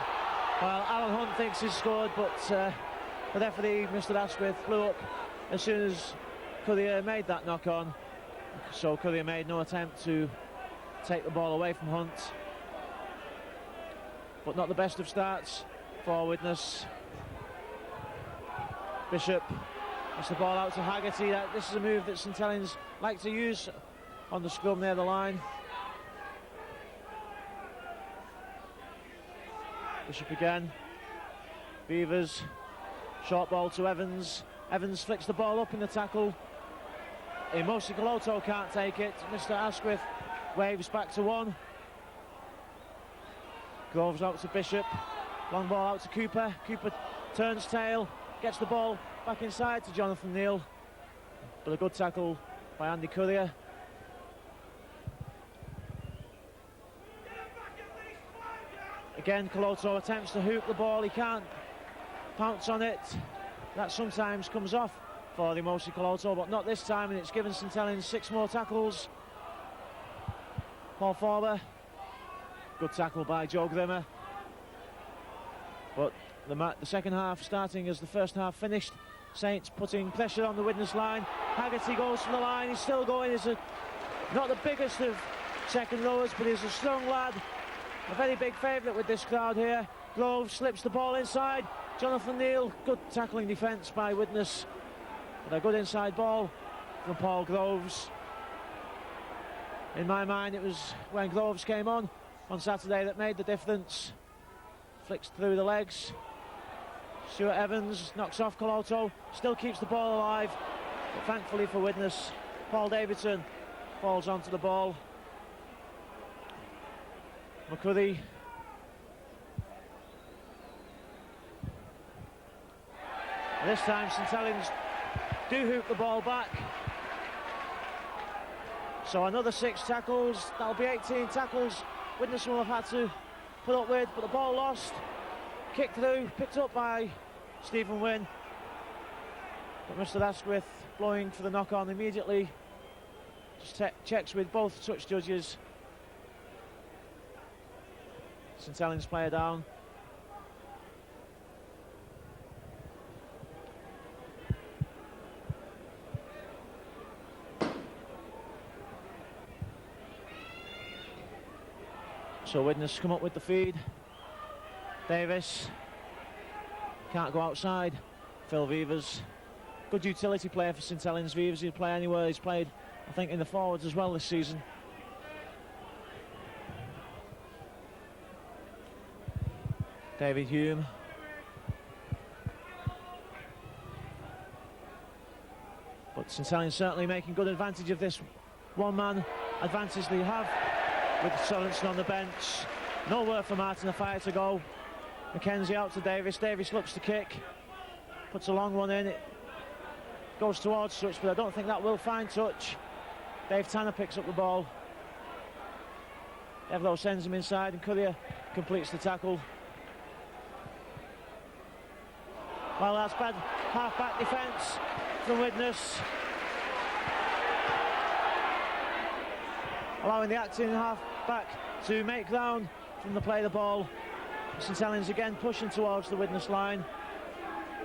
Well, Alan Hunt thinks he's scored, but the referee, Mr. Asquith, blew up as soon as Courier made that knock on. So Courier made no attempt to take the ball away from Hunt. But not the best of starts for Widnes. Bishop gets the ball out to Haggerty. This is a move that St Helens like to use on the scrum near the line. Bishop again. Beavers, short ball to Evans. Evans flicks the ball up in the tackle. Emosi Koloto can't take it. Mr. Asquith waves back to one. Groves out to Bishop. Long ball out to Cooper. Cooper turns tail, gets the ball back inside to Jonathan Neal. But a good tackle by Andy Currier. Again, Koloto attempts to hoop the ball. He can't pounce on it. That sometimes comes off for the Emosi Koloto, but not this time, and it's given St Helens 6 more tackles. Paul Forber. Good tackle by Joe Grimmer. But the second half starting as the first half finished. Saints putting pressure on the Widnes line. Haggerty goes to the line. He's still going. He's not the biggest of second rowers, but he's a strong lad. A very big favourite with this crowd here. Groves slips the ball inside. Jonathan Neal, good tackling defence by Widnes. But a good inside ball from Paul Groves. In my mind, it was when Groves came on Saturday that made the difference. Flicks through the legs. Stuart Evans knocks off Koloto, still keeps the ball alive, but thankfully for Widnes, Paul Davidson falls onto the ball. McCurry. This time St Helens do hoop the ball back. So another 6 tackles, that'll be 18 tackles Widnes will have had to put up with, but the ball lost. Kicked through, picked up by Stephen Wynn. But Mr. Asquith blowing for the knock-on immediately. Just checks with both touch judges. St Helens player down. So Widnes come up with the feed. Davis can't go outside. Phil Vivers, good utility player for St Helens. Vivers, he'll play anywhere. He's played, I think, in the forwards as well this season. David Hume. But St Helens certainly making good advantage of this one-man advantage they have, with Sorensen on the bench. Nowhere for Martin Afire to go. McKenzie out to Davis. Davis looks to kick. Puts a long one in. It goes towards touch, but I don't think that will find touch. Dave Tanner picks up the ball. Evlo sends him inside, and Currier completes the tackle. Well, that's bad half-back defence from Widnes. Allowing the acting half-back to make ground from the play of the ball. St Helens again pushing towards the Widnes line.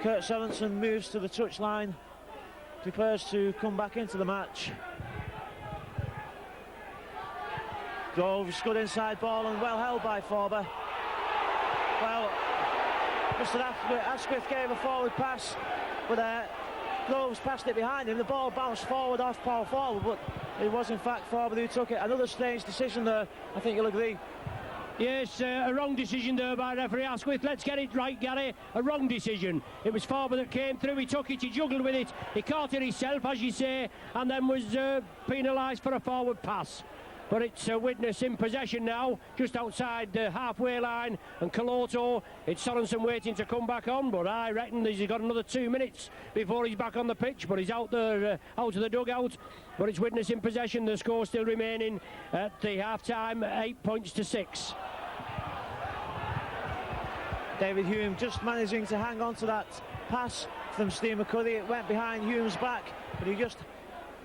Kurt Sorensen moves to the touch line, prepares to come back into the match. Groves, good inside ball and well held by Forber. Well, Mr. Asquith gave a forward pass, but Groves passed it behind him. The ball bounced forward off Paul Forber, but it was in fact Forber who took it. Another strange decision there, I think you'll agree. Yes, a wrong decision there by referee Asquith. Let's get it right, Gary. A wrong decision. It was Forber that came through. He took it, he juggled with it, he caught it himself, as you say, and then was penalised for a forward pass. But it's Widnes in possession now, just outside the halfway line, and Koloto, it's Sorensen waiting to come back on, but I reckon he's got another 2 minutes before he's back on the pitch, but he's out there, out of the dugout. But it's Widnes in possession, the score still remaining at the half-time, 8 points to 6. David Hume just managing to hang on to that pass from Steve McCurry. It went behind Hume's back, but he just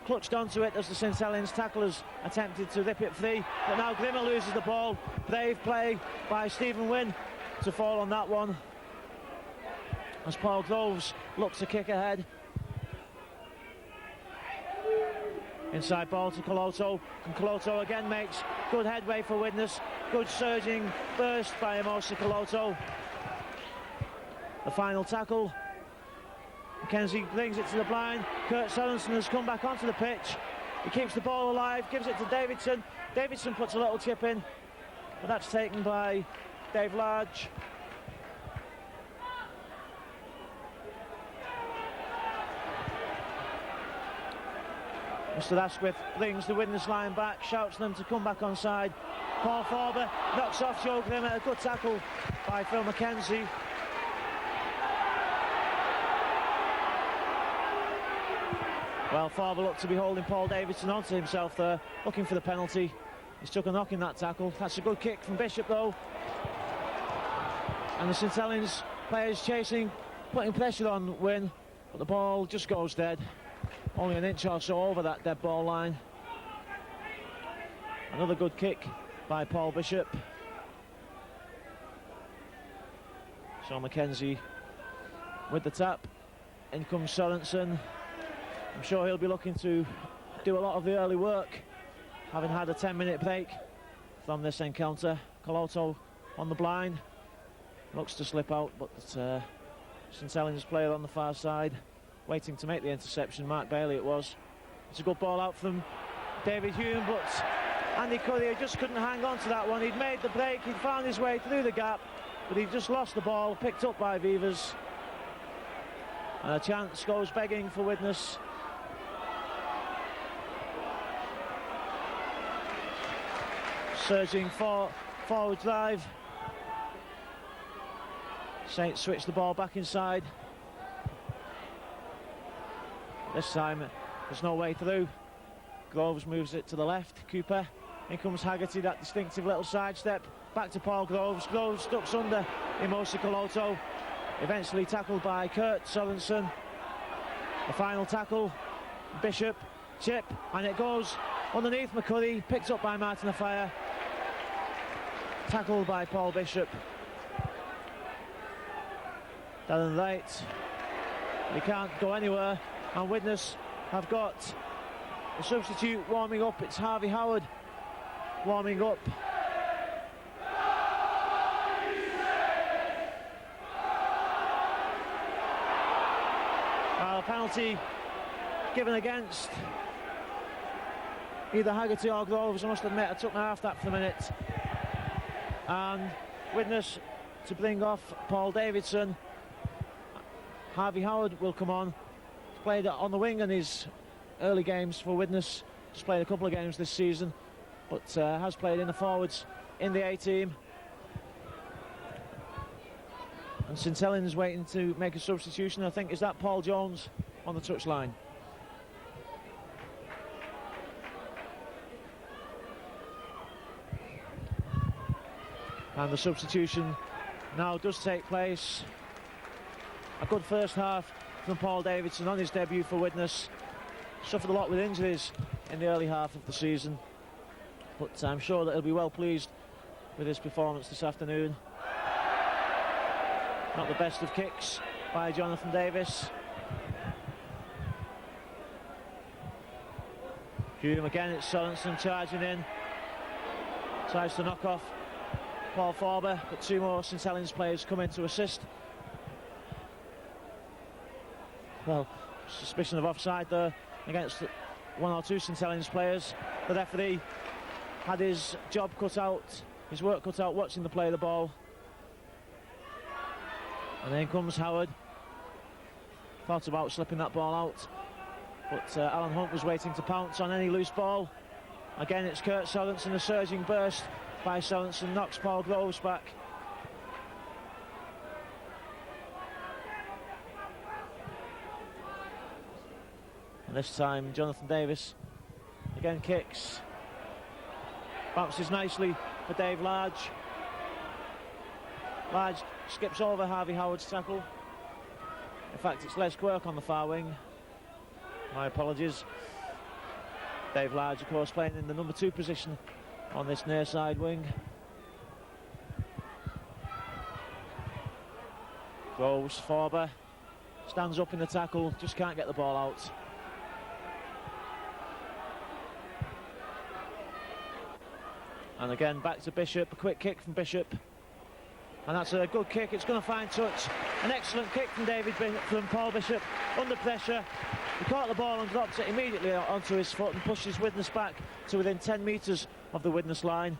clutched onto it as the St Helens tacklers attempted to rip it free. But now Grimmer loses the ball. Brave play by Stephen Wynn to fall on that one, as Paul Groves looks to kick ahead. Inside ball to Koloto, and Koloto again makes good headway for Widnes. Good surging burst by Emosi Koloto. the final tackle. Mackenzie brings it to the blind. Kurt Sorensen has come back onto the pitch. He keeps the ball alive, gives it to Davidson. Davidson puts a little chip in, but that's taken by Dave Large. Mr. Asquith brings the Widnes line back, shouts them to come back onside. Paul Forber knocks off Joe Grimmer. A good tackle by Phil Mackenzie. Well, Forber looked to be holding Paul Davidson onto himself there, looking for the penalty. He's took a knock in that tackle. That's a good kick from Bishop though. And the St Helens players chasing, putting pressure on Wynne, but the ball just goes dead. Only an inch or so over that dead ball line. Another good kick by Paul Bishop. Sean Mackenzie with the tap. In comes Sorensen. I'm sure he'll be looking to do a lot of the early work, having had a 10-minute break from this encounter. Coloto on the blind. Looks to slip out, but St Helens player on the far side waiting to make the interception. Mark Bailey it was. It's a good ball out from David Hume, but Andy Currier just couldn't hang on to that one. He'd made the break, he'd found his way through the gap, but he just lost the ball, picked up by Vivers. And a chance goes begging for Widnes. Surging forward drive. Saints switch the ball back inside. This time there's no way through. Groves moves it to the left. Cooper. In comes Haggerty, that distinctive little sidestep. Back to Paul Groves. Groves ducks under Imosi Coloto. Eventually tackled by Kurt Sorensen. The final tackle. Bishop. Chip. And it goes underneath McCurry. Picked up by Martin Afire. Tackled by Paul Bishop. Darren Wright. He can't go anywhere. And Widnes have got a substitute warming up. It's Harvey Howard warming up. A penalty given against either Haggerty or Groves. I must admit I took my half that for a minute. And Widnes to bring off Paul Davidson. Harvey Howard will come on. He's played on the wing in his early games for Widnes. He's played a couple of games this season, but has played in the forwards in the A-team. And St Helens waiting to make a substitution. I think, is that Paul Jones on the touchline? And the substitution now does take place. A good first half from Paul Davidson on his debut for Widnes. Suffered a lot with injuries in the early half of the season, but I'm sure that he'll be well pleased with his performance this afternoon. Not the best of kicks by Jonathan Davis. Hume again, it's Sorensen charging in. Tries to knock off Paul Forber, but two more St Helens players come in to assist. Well, suspicion of offside there against one or two St Helens players. The referee had his job cut out, his work cut out watching the play of the ball. And then comes Howard. Thought about slipping that ball out, but Alan Hunt was waiting to pounce on any loose ball. Again, it's Kurt Sorensen, a surging burst by Sorensen, knocks Paul Groves back. And this time Jonathan Davis again kicks. Bounces nicely for Dave Large. Large skips over Harvey Howard's tackle. In fact, it's Les Quirk on the far wing. My apologies. Dave Large, of course, playing in the number 2 position on this near side wing. Groves, Forber stands up in the tackle, just can't get the ball out. And again back to Bishop, a quick kick from Bishop. And that's a good kick. It's going to find touch. An excellent kick from Paul Bishop under pressure. He caught the ball and dropped it immediately onto his foot and pushed his Widnes back to within 10 metres of the Widnes line.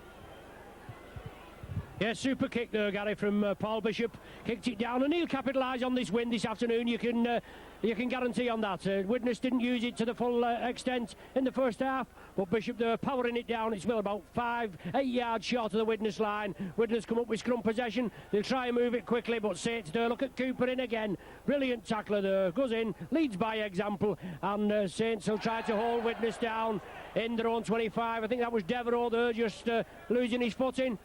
Yeah, super kick there, Gary, from Paul Bishop. Kicked it down, and he'll capitalise on this win this afternoon. You can guarantee on that. Widnes didn't use it to the full extent in the first half, but Bishop there powering it down. It's well about 5-8 yards short of the Widnes line. Widnes come up with scrum possession. They'll try and move it quickly, but Saints there. Look at Cooper in again. Brilliant tackler there. Goes in, leads by example, and Saints will try to hold Widnes down in their own 25. I think that was Devereux there, just losing his footing.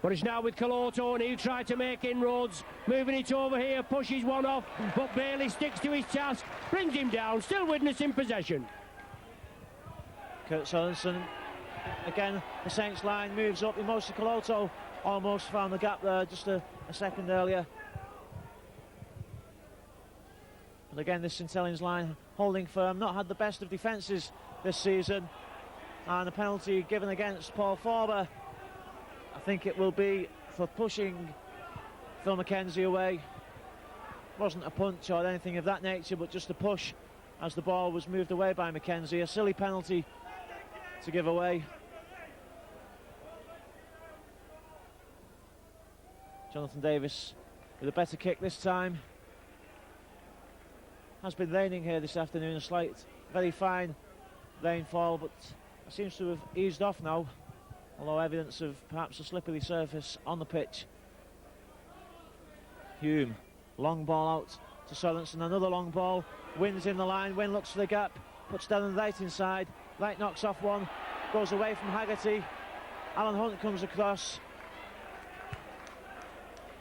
But it's now with Coloto, and he'll try to make inroads. Moving it over here, pushes one off, but Bailey sticks to his task, brings him down, still Widnes in possession. Kurt Sorensen, again, the Saints line moves up. Emosi Coloto almost found the gap there just a second earlier. And again, this St Helens line holding firm, not had the best of defences this season. And a penalty given against Paul Forber. I think it will be for pushing Phil McKenzie away. Wasn't a punch or anything of that nature, but just a push as the ball was moved away by McKenzie. A silly penalty to give away. Jonathan Davis with a better kick this time. Has been raining here this afternoon, a slight, very fine rainfall, but it seems to have eased off now. Although evidence of perhaps a slippery surface on the pitch. Hume, long ball out to Sorensen, another long ball. Wynn's in the line, Wynn looks for the gap, puts down on the right inside. Wright knocks off one, goes away from Haggerty. Alan Hunt comes across.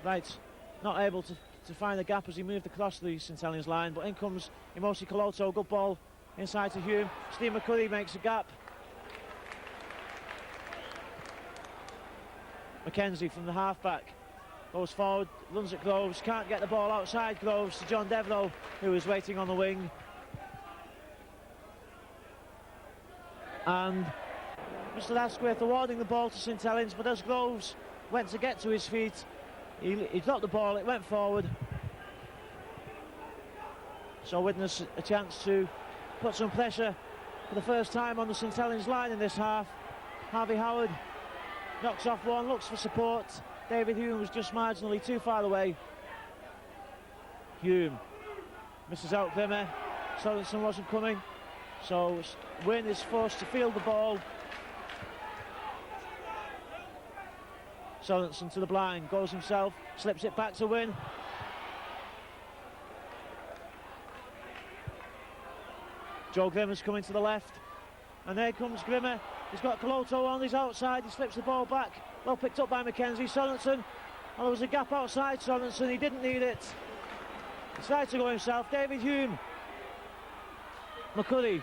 Wright not able to find the gap as he moved across the St Helens line, but in comes Emosi Coloto, good ball inside to Hume. Steve McCurry makes a gap. McKenzie from the half-back goes forward, runs at Groves, can't get the ball outside Groves to John Devereux, who is waiting on the wing. And Mr Asquith awarding the ball to St Helens, but as Groves went to get to his feet, he dropped the ball, it went forward. So Widnes a chance to put some pressure for the first time on the St Helens line in this half. Harvey Howard knocks off one, looks for support. David Hume was just marginally too far away. Hume misses out Grimmer. Sorensen wasn't coming, so Wynn is forced to field the ball. Sorensen to the blind, goes himself, slips it back to Wynn. Joe Grimmer's coming to the left, and there comes Grimmer. He's got Coloto on his outside, he slips the ball back, well picked up by McKenzie. Sorensen, and there was a gap outside Sorensen, he didn't need it. He tried to go himself. David Hume. McCurry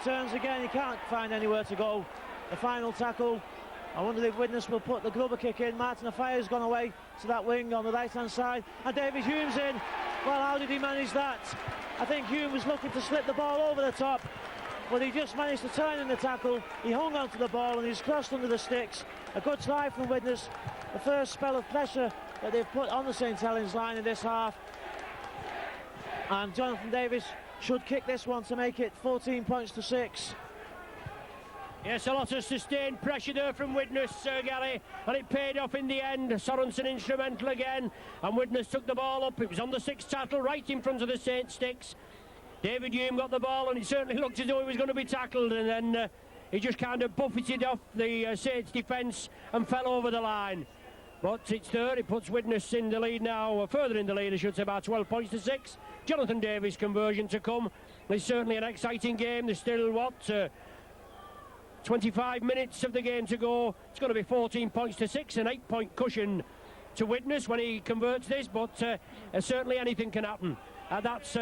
turns again, he can't find anywhere to go. The final tackle. I wonder if Widnes will put the grubber kick in. Martin Affire's gone away to that wing on the right hand side, and David Hume's in. Well, how did he manage that? I think Hume was looking to slip the ball over the top, but he just managed to turn in the tackle. He hung onto the ball and he's crossed under the sticks. A good try from Widnes. The first spell of pressure that they've put on the St Helens line in this half. And Jonathan Davis should kick this one to make it 14 points to 6. Yes, a lot of sustained pressure there from Widnes, Sir Gary, and it paid off in the end. Sorensen instrumental again, and Widnes took the ball up. It was on the sixth tackle, right in front of the Saints sticks. David Hume got the ball, and it certainly looked as though he was going to be tackled, and then he just kind of buffeted off the Saints defence and fell over the line. But it's third, it puts Widnes in the lead now, further in the lead, I should say, about 12 points to 6. Jonathan Davis' conversion to come. It's certainly an exciting game. There's still, 25 minutes of the game to go. It's going to be 14 points to 6, an 8-point cushion to Widnes when he converts this, but certainly anything can happen. That's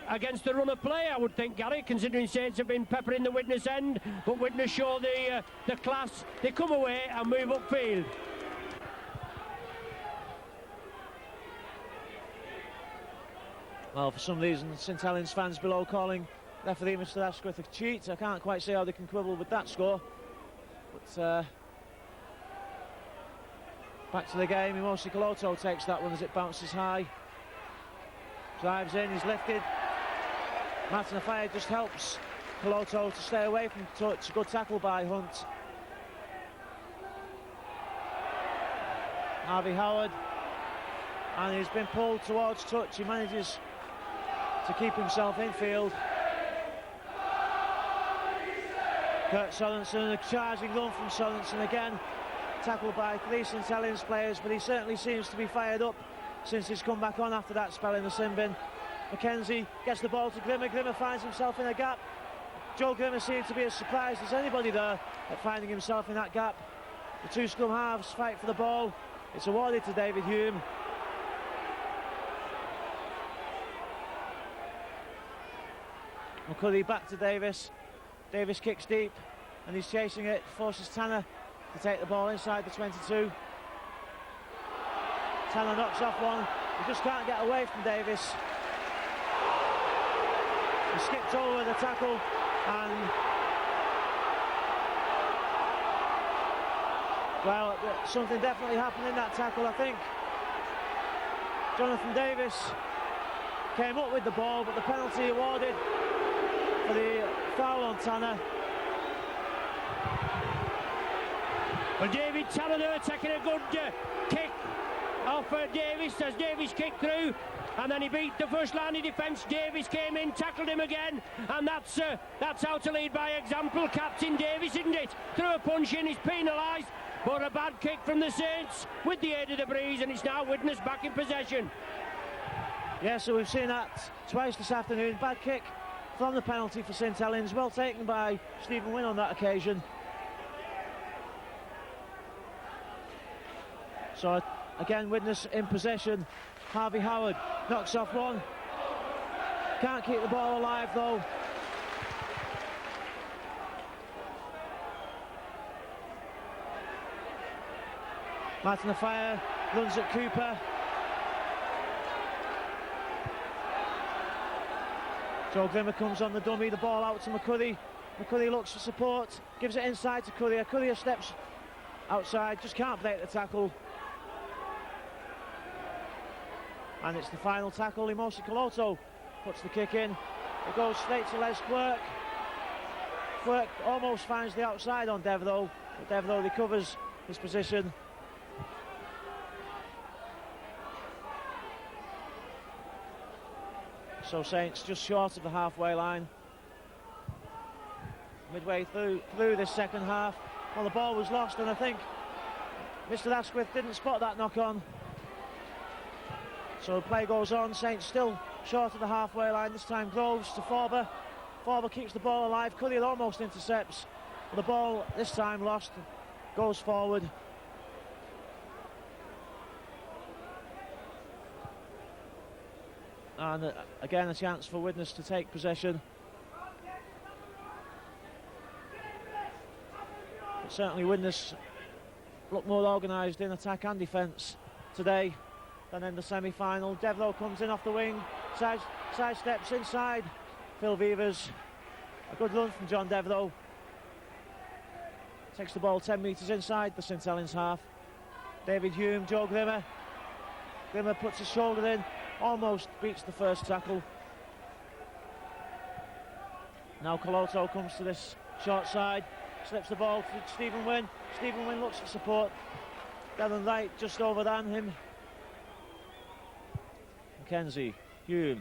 against the run of play, I would think, Gary, considering Saints have been peppering the Widnes end, but Widnes show the class. They come away and move upfield. Well, for some reason, St Helens fans below calling referee Mr Asquith a cheat. I can't quite see how they can quibble with that score. But Back to the game, Imosi Koloto takes that one as it bounces high. Drives in, he's lifted. Martin Afaya just helps Koloto to stay away from touch. Good tackle by Hunt. Harvey Howard, and he's been pulled towards touch. He manages to keep himself in field. Kurt Sorensen, a charging run from Sorensen again. Tackled by 3 St Helens players, but he certainly seems to be fired up since he's come back on after that spell in the sin bin. McKenzie gets the ball to Grimmer. Grimmer finds himself in a gap. Joe Grimmer seemed to be as surprised as anybody there at finding himself in that gap. The 2 scrum halves fight for the ball. It's awarded to David Hume. McCurry back to Davis. Davis kicks deep and he's chasing it, forces Tanner to take the ball inside the 22. Tanner knocks off one. He just can't get away from Davis. He skipped over the tackle and well, something definitely happened in that tackle, I think. Jonathan Davis came up with the ball, but the penalty awarded for the foul on Tanner. Well, David Tanner there taking a good kick off Davis as Davis kicked through, and then he beat the first line of defence. Davis came in, tackled him again, and that's how to lead by example. Captain Davis, isn't it? Threw a punch in, he's penalised, but a bad kick from the Saints with the aid of the breeze, and it's now Widnes back in possession. Yeah, so we've seen that twice this afternoon. Bad kick from the penalty for St Helens, well taken by Stephen Wynne on that occasion. So again, Widnes in possession. Harvey Howard knocks off one. Can't keep the ball alive though. Martin Afire runs at Cooper. Joe Grimmer comes on the dummy, the ball out to McCurry. McCurry looks for support, gives it inside to Courier. Courier steps outside, just can't break the tackle. And it's the final tackle. Imosi Koloto puts the kick in. It goes straight to Les Quirk. Quirk almost finds the outside on Devereux, but Devereux recovers his position. So Saints just short of the halfway line. Midway through this second half. Well, the ball was lost, and I think Mr. Asquith didn't spot that knock on. So play goes on. Saints still short of the halfway line. This time Groves to Forber. Forber keeps the ball alive. Courier almost intercepts. But the ball this time lost. Goes forward. And again a chance for Widnes to take possession. But certainly Widnes look more organised in attack and defence today than in the semi-final. Devereux comes in off the wing, side steps inside Phil Vevers. A good run from John Devereux. Takes the ball 10 metres inside the St Helens half. David Hume, Joe Grimmer. Grimmer puts his shoulder in, almost beats the first tackle. Now Koloto comes to this short side, slips the ball to Stephen Wynne. Stephen Wynne looks for support. Devon Wright just overran him. McKenzie, Hume,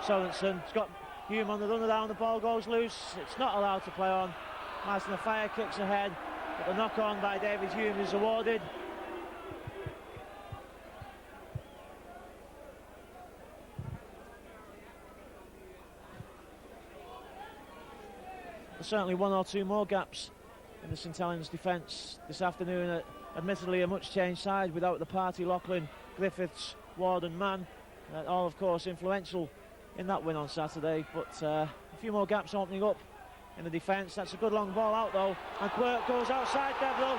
Sorensen. It's got Hume on the run around, the ball goes loose. It's not allowed to play on. Martin Afire kicks ahead, but the knock on by David Hume is awarded. There's certainly one or two more gaps in the St Helens defence this afternoon. Admittedly a much changed side without the party Loughlin, Griffiths, Ward and Mann, all of course influential in that win on Saturday, but a few more gaps opening up in the defence. That's a good long ball out though, and Quirk goes outside Devereux,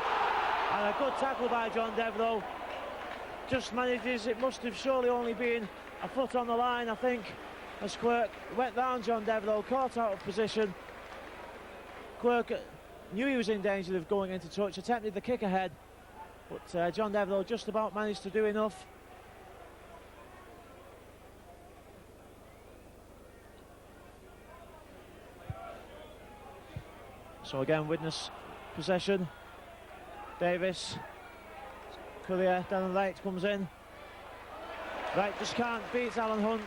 and a good tackle by John Devereux. Just manages, it must have surely only been a foot on the line, I think, as Quirk went round John Devereux, caught out of position. Quirk knew he was in danger of going into touch, attempted the kick ahead, But John Devereux just about managed to do enough. So again, Widnes possession. Davis. Courier down the right comes in. Right, just can't beat Alan Hunt.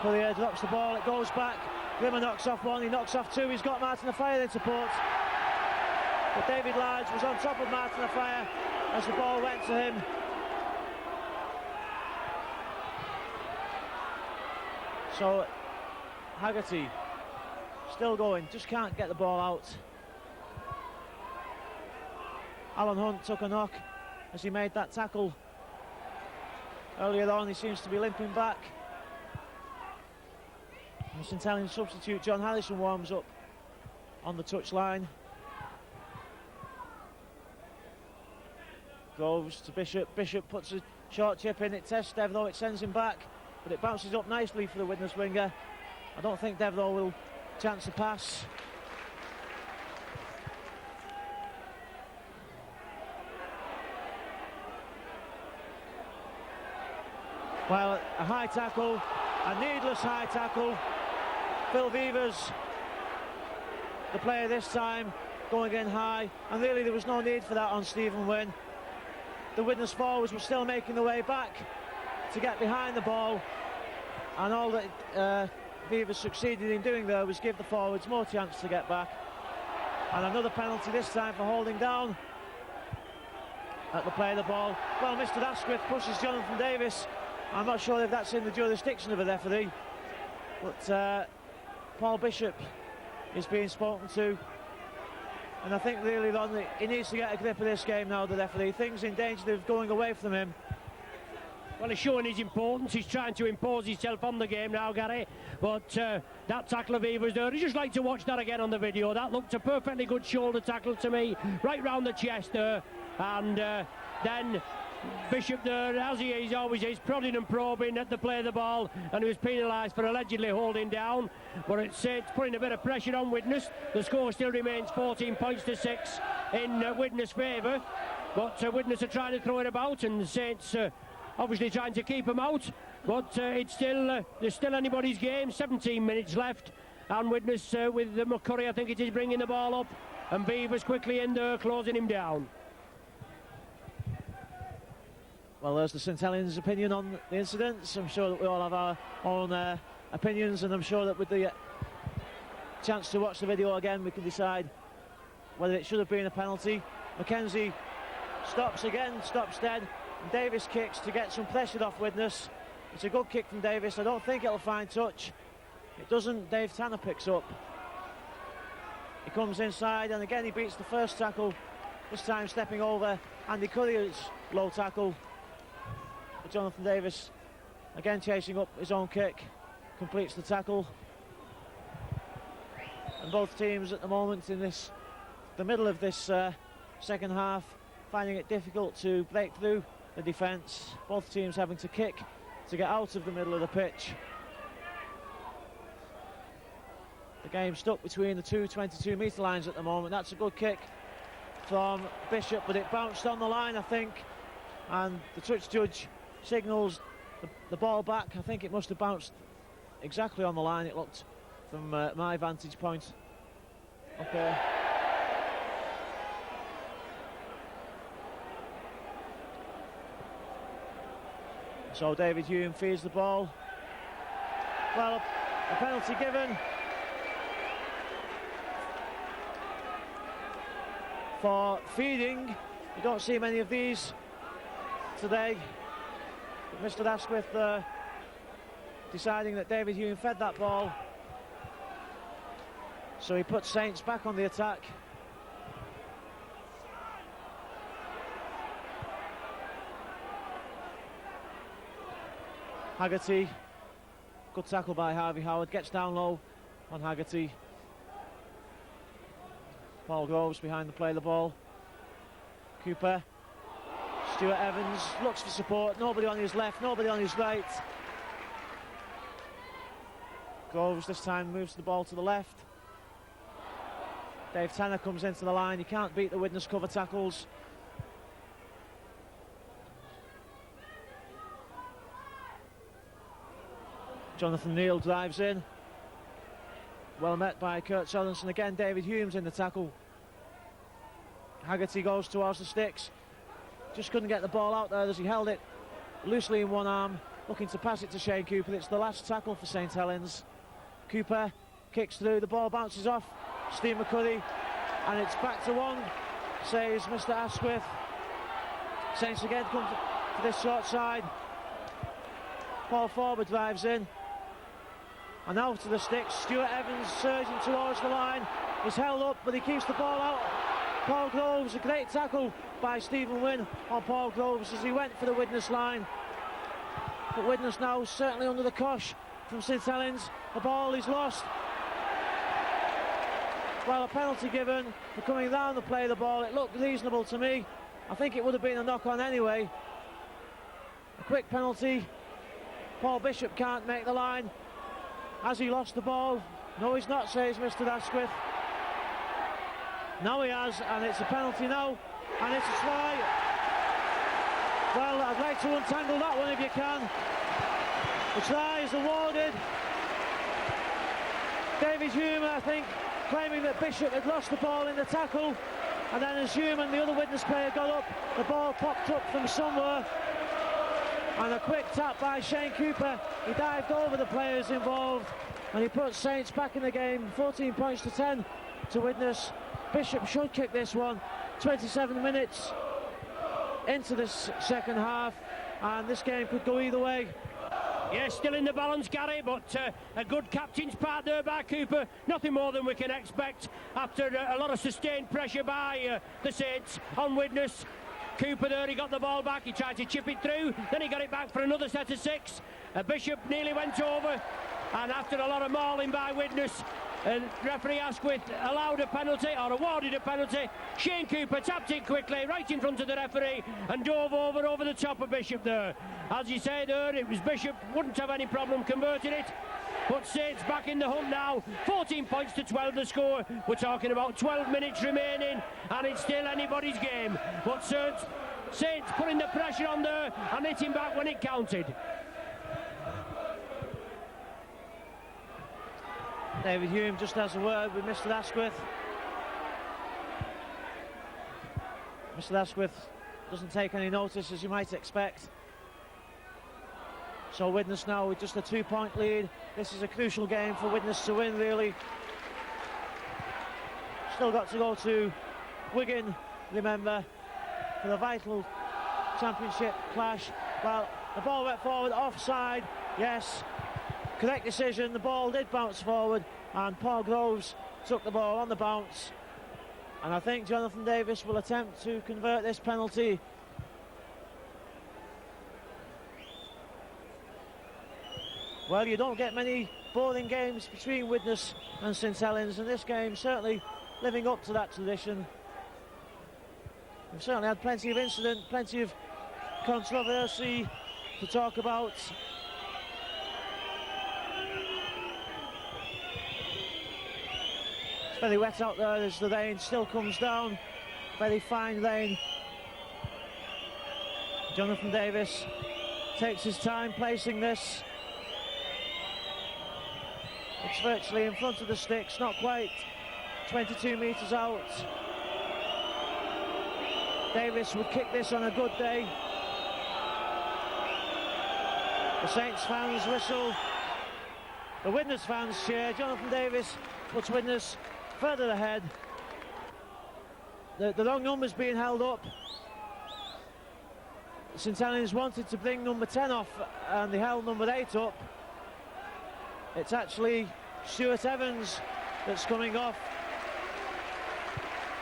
Courier drops the ball, it goes back. Grimmer knocks off one, he knocks off two. He's got Martin Afire in support. But David Large was on top of Martin Afire as the ball went to him. So Haggerty still going, just can't get the ball out. Alan Hunt took a knock as he made that tackle earlier on. He seems to be limping back. And St Helens substitute John Harrison warms up on the touchline. Groves to Bishop. Bishop puts a short chip in. It tests Devereux, it sends him back, but it bounces up nicely for the Widnes winger. I don't think Devereux will chance a pass. Well, a high tackle, a needless high tackle. Phil Vevers, the player this time, going in high, and really there was no need for that on Stephen Wynn. The Widnes forwards were still making their way back to get behind the ball, and all that Vevers succeeded in doing there was give the forwards more chance to get back. And another penalty this time for holding down at the play of the ball. Well, Mr. Asquith pushes Jonathan Davis. I'm not sure if that's in the jurisdiction of a referee, but Paul Bishop is being spoken to, and I think really Ron, he needs to get a grip of this game now, the referee. Things in danger of going away from him. Well, he's showing his importance. He's trying to impose himself on the game now, Gary. But that tackle of Evers there, I'd just like to watch that again on the video. That looked a perfectly good shoulder tackle to me, right round the chest there. And then Bishop there, as he always is, prodding and probing at the play of the ball, and he was penalised for allegedly holding down. But it's putting a bit of pressure on Widnes. The score still remains 14 points to 6 in Widnes' favour. But Widnes are trying to throw it about, and the Saints obviously trying to keep him out. But it's still there's still anybody's game. 17 minutes left, and Widnes with McCurry, I think it is, bringing the ball up, and Beavers quickly in there, closing him down. Well, there's the St Helens opinion on the incidents. I'm sure that we all have our own opinions, and I'm sure that with the chance to watch the video again, we can decide whether it should have been a penalty. McKenzie stops again, stops dead, and Davis kicks to get some pressure off Widnes. It's a good kick from Davis. I don't think it'll find touch. It doesn't. Dave Tanner picks up. He comes inside, and again he beats the first tackle, this time stepping over Andy Courier's low tackle. But Jonathan Davis, again chasing up his own kick, completes the tackle. And both teams at the moment in the middle of this second half, finding it difficult to break through the defence. Both teams having to kick to get out of the middle of the pitch. The game stuck between the two 22-metre lines at the moment. That's a good kick from Bishop, but it bounced on the line, I think, and the touch judge signals the ball back. I think it must have bounced exactly on the line, it looked, from my vantage point. Okay. So David Hume feeds the ball. Well, a penalty given for feeding. You don't see many of these today. But Mr. Asquith deciding that David Hume fed that ball. So he puts Saints back on the attack. Haggerty, good tackle by Harvey Howard, gets down low on Haggerty. Paul Groves behind the play of the ball. Cooper, Stuart Evans looks for support, nobody on his left, nobody on his right. Groves this time moves the ball to the left. Dave Tanner comes into the line. You can't beat the Widnes cover tackles. Jonathan Neal drives in. Well met by Kurt Sorensen. Again, David Humes in the tackle. Haggerty goes towards the sticks. Just couldn't get the ball out there as he held it loosely in one arm, looking to pass it to Shane Cooper. It's the last tackle for St Helens. Cooper kicks through, the ball bounces off Steve McCurry, and it's back to one, says Mr Asquith. Saints again come to this short side. Paul Forward drives in, and out to the sticks. Stuart Evans surging towards the line. He's held up, but he keeps the ball out. Paul Groves, a great tackle by Stephen Wynn on Paul Groves as he went for the Widnes line. But Widnes now certainly under the cosh from St Helens. The ball is lost. Well, a penalty given for coming down to play the ball. It looked reasonable to me. I think it would have been a knock-on anyway. A quick penalty. Paul Bishop can't make the line. Has he lost the ball? No, he's not, says Mr Asquith. No, he has, and it's a penalty now, and it's a try. Well, I'd like to untangle that one if you can. The try is awarded. David Hume, I think, claiming that Bishop had lost the ball in the tackle, and then as Hume and the other Widnes player got up, the ball popped up from somewhere, and a quick tap by Shane Cooper. He dived over the players involved, and he put Saints back in the game. 14 points to 10 to Widnes. Bishop should kick this one. 27 minutes into this second half, and this game could go either way. Yeah, still in the balance, Gary, but a good captain's part there by Cooper. Nothing more than we can expect after a lot of sustained pressure by the Saints on Widnes. Cooper there, he got the ball back, he tried to chip it through, then he got it back for another set of six. Bishop nearly went over, and after a lot of mauling by Widnes, referee Asquith allowed a penalty, or awarded a penalty. Shane Cooper tapped it quickly right in front of the referee and dove over the top of Bishop there. As you say there, it was Bishop, wouldn't have any problem converting it. But Saints back in the hunt now. 14 points to 12 the score. We're talking about 12 minutes remaining, and it's still anybody's game. But Saints putting the pressure on there and hitting back when it counted. David Hume just has a word with Mr Asquith. Mr Asquith doesn't take any notice, as you might expect. So Widnes now with just a 2-point lead. This is a crucial game for Widnes to win, really. Still got to go to Wigan, remember, for the vital championship clash. Well, the ball went forward, offside, yes. Correct decision, the ball did bounce forward, and Paul Groves took the ball on the bounce. And I think Jonathan Davis will attempt to convert this penalty. Well, you don't get many boring games between Widnes and St Helens, and this game certainly living up to that tradition. We've certainly had plenty of incident, plenty of controversy to talk about. It's very wet out there as the rain still comes down. Very fine rain. Jonathan Davis takes his time placing this. It's virtually in front of the sticks, not quite 22 metres out. Davis would kick this on a good day. The Saints fans whistle. The Widnes fans cheer. Jonathan Davis puts Widnes further ahead. The wrong number's being held up. St Helens wanted to bring number 10 off, and they held number 8 up. It's actually Stuart Evans that's coming off.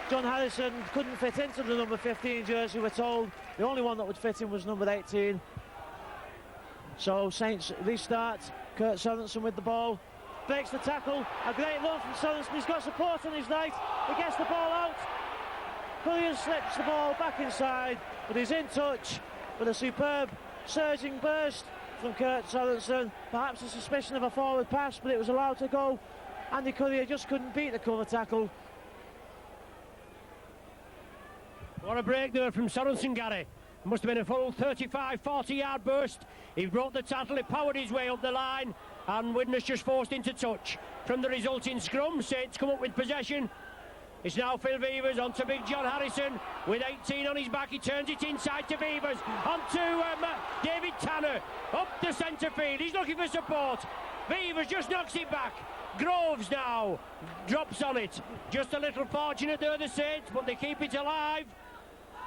John Harrison couldn't fit into the number 15 jersey, we're told. The only one that would fit in was number 18. So Saints restart. Kurt Sorensen with the ball. Breaks the tackle. A great run from Sorensen. He's got support on his right. He gets the ball out. Cullion slips the ball back inside, but he's in touch with a superb surging burst from Kurt Sorensen. Perhaps a suspicion of a forward pass, but it was allowed to go. Andy Currier just couldn't beat the cover tackle. What a break there from Sorensen, Gary. Must have been a full 35, 40-yard burst. He brought the tackle, he powered his way up the line, and Widnes just forced into touch. From the resulting scrum, Saints come up with possession. It's now Phil Beavers onto big John Harrison with 18 on his back. He turns it inside to Beavers, onto David Tanner, up the centre field. He's looking for support. Beavers just knocks it back. Groves now drops on it. Just a little fortunate there, the Saints, but they keep it alive.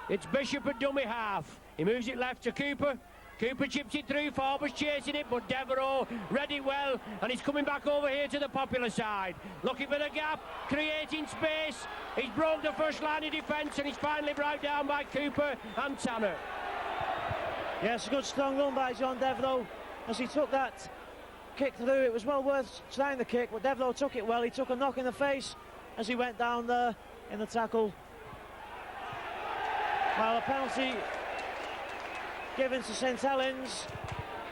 It's Bishop at dummy half. He moves it left to Cooper. Cooper chips it through, Forbes chasing it, but Devereaux read it well, and he's coming back over here to the Popular side, looking for the gap, creating space. He's broke the first line of defence, and he's finally brought down by Cooper and Tanner. Yes, a good strong run by John Devereaux as he took that kick through. It was well worth trying the kick, but Devereaux took it well. He took a knock in the face as he went down there in the tackle. Well, a penalty given to St Helens.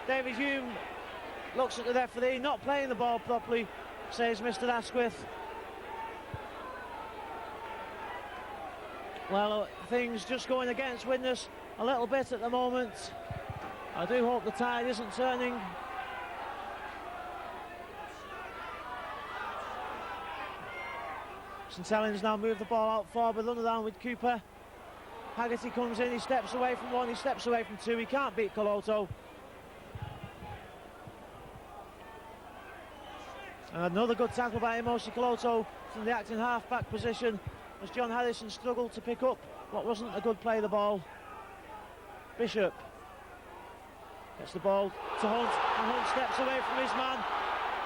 David Hume looks at the referee, not playing the ball properly, says Mr Asquith. Well, things just going against Widnes a little bit at the moment. I do hope the tide isn't turning. St Helens now move the ball out forward, run around with Cooper. Haggerty comes in, he steps away from one, he steps away from two, he can't beat Coloto. And another good tackle by Emosi Coloto from the acting half-back position as John Harrison struggled to pick up what wasn't a good play of the ball. Bishop gets the ball to Hunt, and Hunt steps away from his man.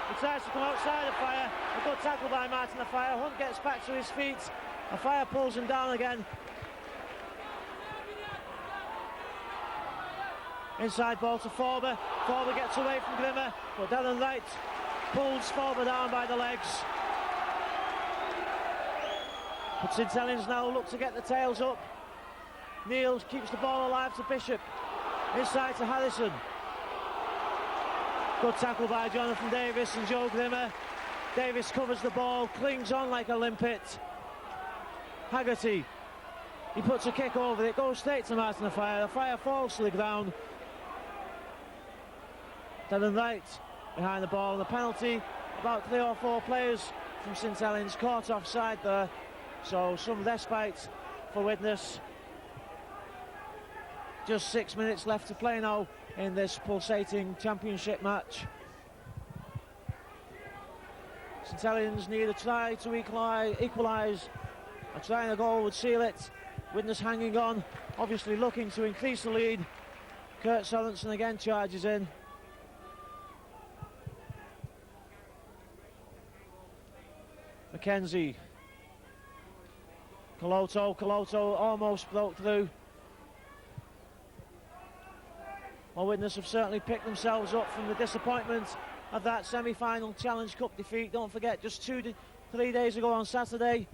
He tries to come outside of Fire, a good tackle by Martin Afire. Hunt gets back to his feet, Afire pulls him down again. Inside ball to Forber. Forber gets away from Grimmer, but Darren Wright pulls Forber down by the legs. But St Helens now look to get the tails up. Neal keeps the ball alive to Bishop. Inside to Harrison. Good tackle by Jonathan Davis and Joe Grimmer. Davis covers the ball, clings on like a limpet. Haggerty. He puts a kick over it, goes straight to Martin Afire. Afire falls to the ground. Darren Wright behind the ball, and the penalty, about 3 or 4 players from St Helens caught offside there, so some respite for Widnes. Just 6 minutes left to play now in this pulsating championship match. St Helens need a try to equalise. A try and a goal would seal it. Widnes hanging on, obviously looking to increase the lead. Kurt Sorensen again charges in. McKenzie. Coloto almost broke through. Well, Widnes have certainly picked themselves up from the disappointment of that semi-final Challenge Cup defeat. Don't forget, just 3 days ago on Saturday,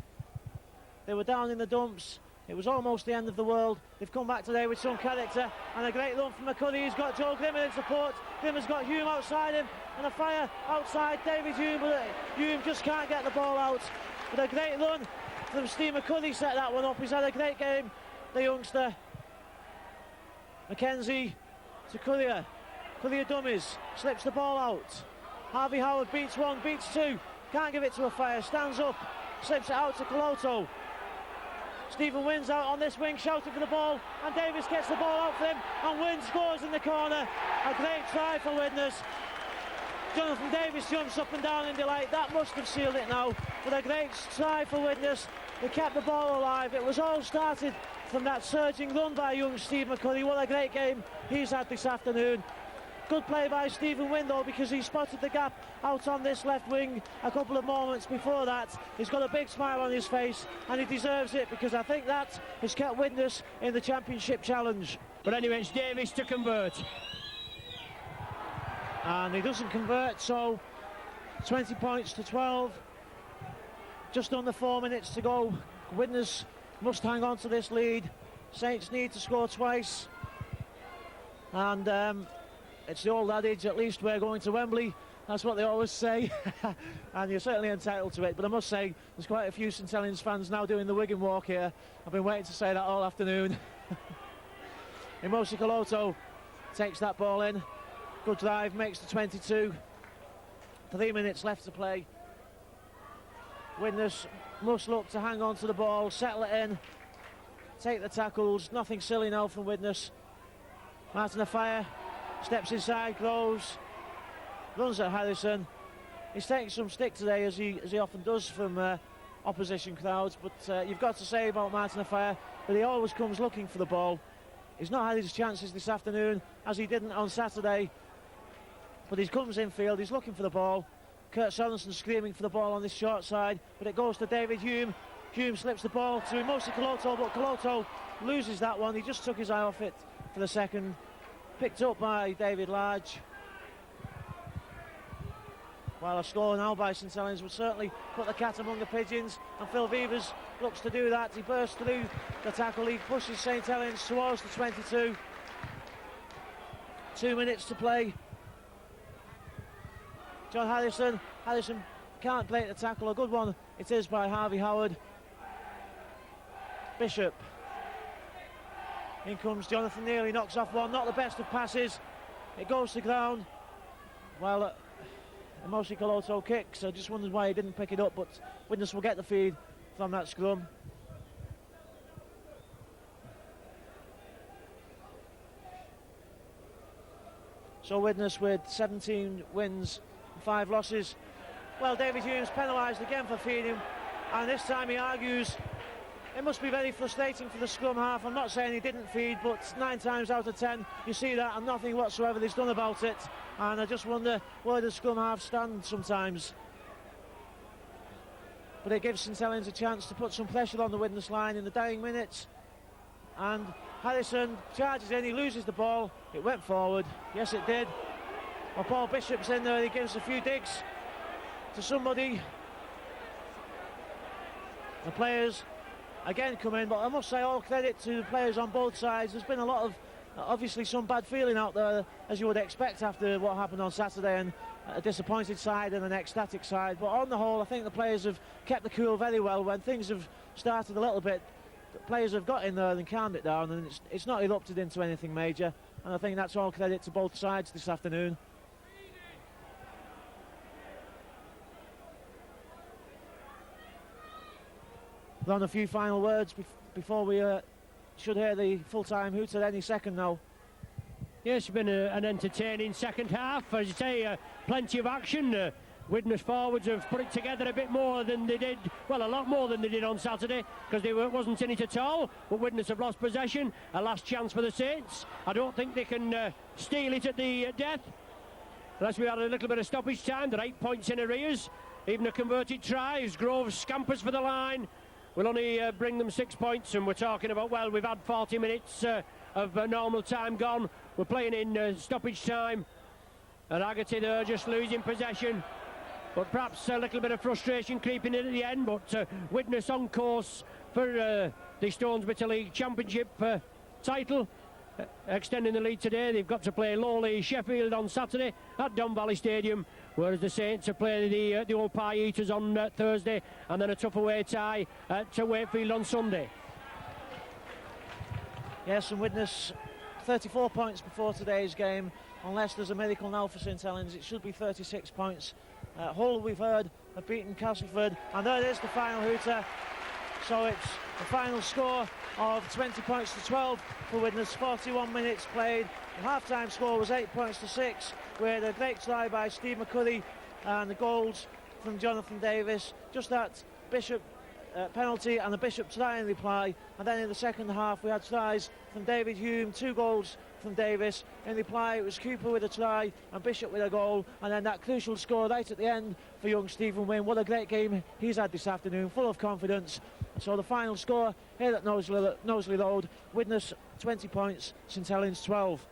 they were down in the dumps. It was almost the end of the world. They've come back today with some character, and a great run from McCuddy. He's got Joe Grimmer in support. Grimmer's got Hume outside him, and a fire outside David Hume, but Hume just can't get the ball out. But a great run from Steve McCuddy set that one up. He's had a great game, the youngster. McKenzie to Currier. Currier dummies, slips the ball out. Harvey Howard beats one, beats two, can't give it to a fire, stands up, slips it out to Coloto. Stephen Wynn's out on this wing, shouting for the ball, and Davis gets the ball out for him, and Wynn scores in the corner. A great try for Widnes. Jonathan Davis jumps up and down in delight. That must have sealed it now, but a great try for Widnes. They kept the ball alive. It was all started from that surging run by young Steve McCurry. What a great game he's had this afternoon. Good play by Stephen Wynn though, because he spotted the gap out on this left wing a couple of moments before that. He's got a big smile on his face, and he deserves it, because I think that has kept Widnes in the Championship Challenge. But anyway, it's Davis to convert. And he doesn't convert, so 20 points to 12. Just under 4 minutes to go. Widnes must hang on to this lead. Saints need to score twice. And it's the old adage, at least we're going to Wembley. That's what they always say, and you're certainly entitled to it. But I must say, there's quite a few St Helens fans now doing the Wigan walk here. I've been waiting to say that all afternoon. Imosi Koloto takes that ball in. Good drive, makes the 22. 3 minutes left to play. Widnes must look to hang on to the ball, settle it in, take the tackles. Nothing silly now from Widnes. Martin Afire steps inside, goes, runs at Harrison. He's taking some stick today, as he often does from opposition crowds, but you've got to say about Martin Afire that he always comes looking for the ball. He's not had his chances this afternoon, as he didn't on Saturday, but he comes infield, he's looking for the ball. Kurt Sorensen screaming for the ball on this short side, but it goes to David Hume. Hume slips the ball to Imosi Koloto, but Koloto loses that one. He just took his eye off it for the second. Picked up by David Large. While a score now by St Helens would certainly put the cat among the pigeons, and Phil Vevers looks to do that. He bursts through the tackle, he pushes St Helens towards the 22. 2 minutes to play. John Harrison can't break the tackle. A good one it is by Harvey Howard. Bishop. In comes Jonathan Neal, he knocks off one, not the best of passes. It goes to ground. Well, Imosi Koloto kicks. I just wondered why he didn't pick it up, but Widnes will get the feed from that scrum. So Widnes with 17 wins, 5 losses. Well, David Hume's penalised again for feeding, and this time he argues it must be very frustrating for the scrum half. I'm not saying he didn't feed, but 9 times out of 10 you see that and nothing whatsoever is done about it, and I just wonder where the scrum half stand sometimes. But it gives St Helens a chance to put some pressure on the Widnes line in the dying minutes, and Harrison charges in, he loses the ball. It went forward, yes it did. Well, Paul Bishop's in there, he gives a few digs to somebody. The players again come in, but I must say all credit to the players on both sides. There's been a lot of, obviously some bad feeling out there, as you would expect after what happened on Saturday, and a disappointed side and an ecstatic side. But on the whole, I think the players have kept the cool very well. When things have started a little bit, the players have got in there and calmed it down, and it's not erupted into anything major, and I think that's all credit to both sides this afternoon. On a few final words before we should hear the full-time hooter any second now. Yes, it's been an entertaining second half. As you say, plenty of action. Widnes forwards have put it together a bit more than they did, well, a lot more than they did on Saturday, because they wasn't in it at all. But Widnes have lost possession. A last chance for the Saints. I don't think they can steal it at the death, unless we had a little bit of stoppage time. They're 8 points in arrears. Even a converted try as Groves scampers for the line will only bring them 6 points, and we're talking about, well, we've had 40 minutes of normal time gone. We're playing in stoppage time, and Haggerty there just losing possession, but perhaps a little bit of frustration creeping in at the end. But Widnes on course for the Stones Bitter League Championship title, extending the lead today. They've got to play lowly Sheffield on Saturday at Don Valley Stadium, whereas the Saints are playing the old Pie Eaters on Thursday, and then a tough away tie to Wakefield on Sunday. Yes, and Widnes 34 points before today's game. Unless there's a miracle now for St Helens, it should be 36 points. Hull, we've heard, have beaten Castleford, and there is the final hooter. So it's the final score of 20 points to 12 for Widnes, 41 minutes played. The half-time score was 8 points to 6, with a great try by Steve McCurry and the goals from Jonathan Davis. Just that Bishop penalty and the Bishop try in reply, and then in the second half we had tries from David Hume, 2 goals from Davis. In reply it was Cooper with a try and Bishop with a goal, and then that crucial score right at the end for young Stephen Wynne. What a great game he's had this afternoon, full of confidence. So the final score here at Knowsley Road, Widnes 20 points, St Helens 12.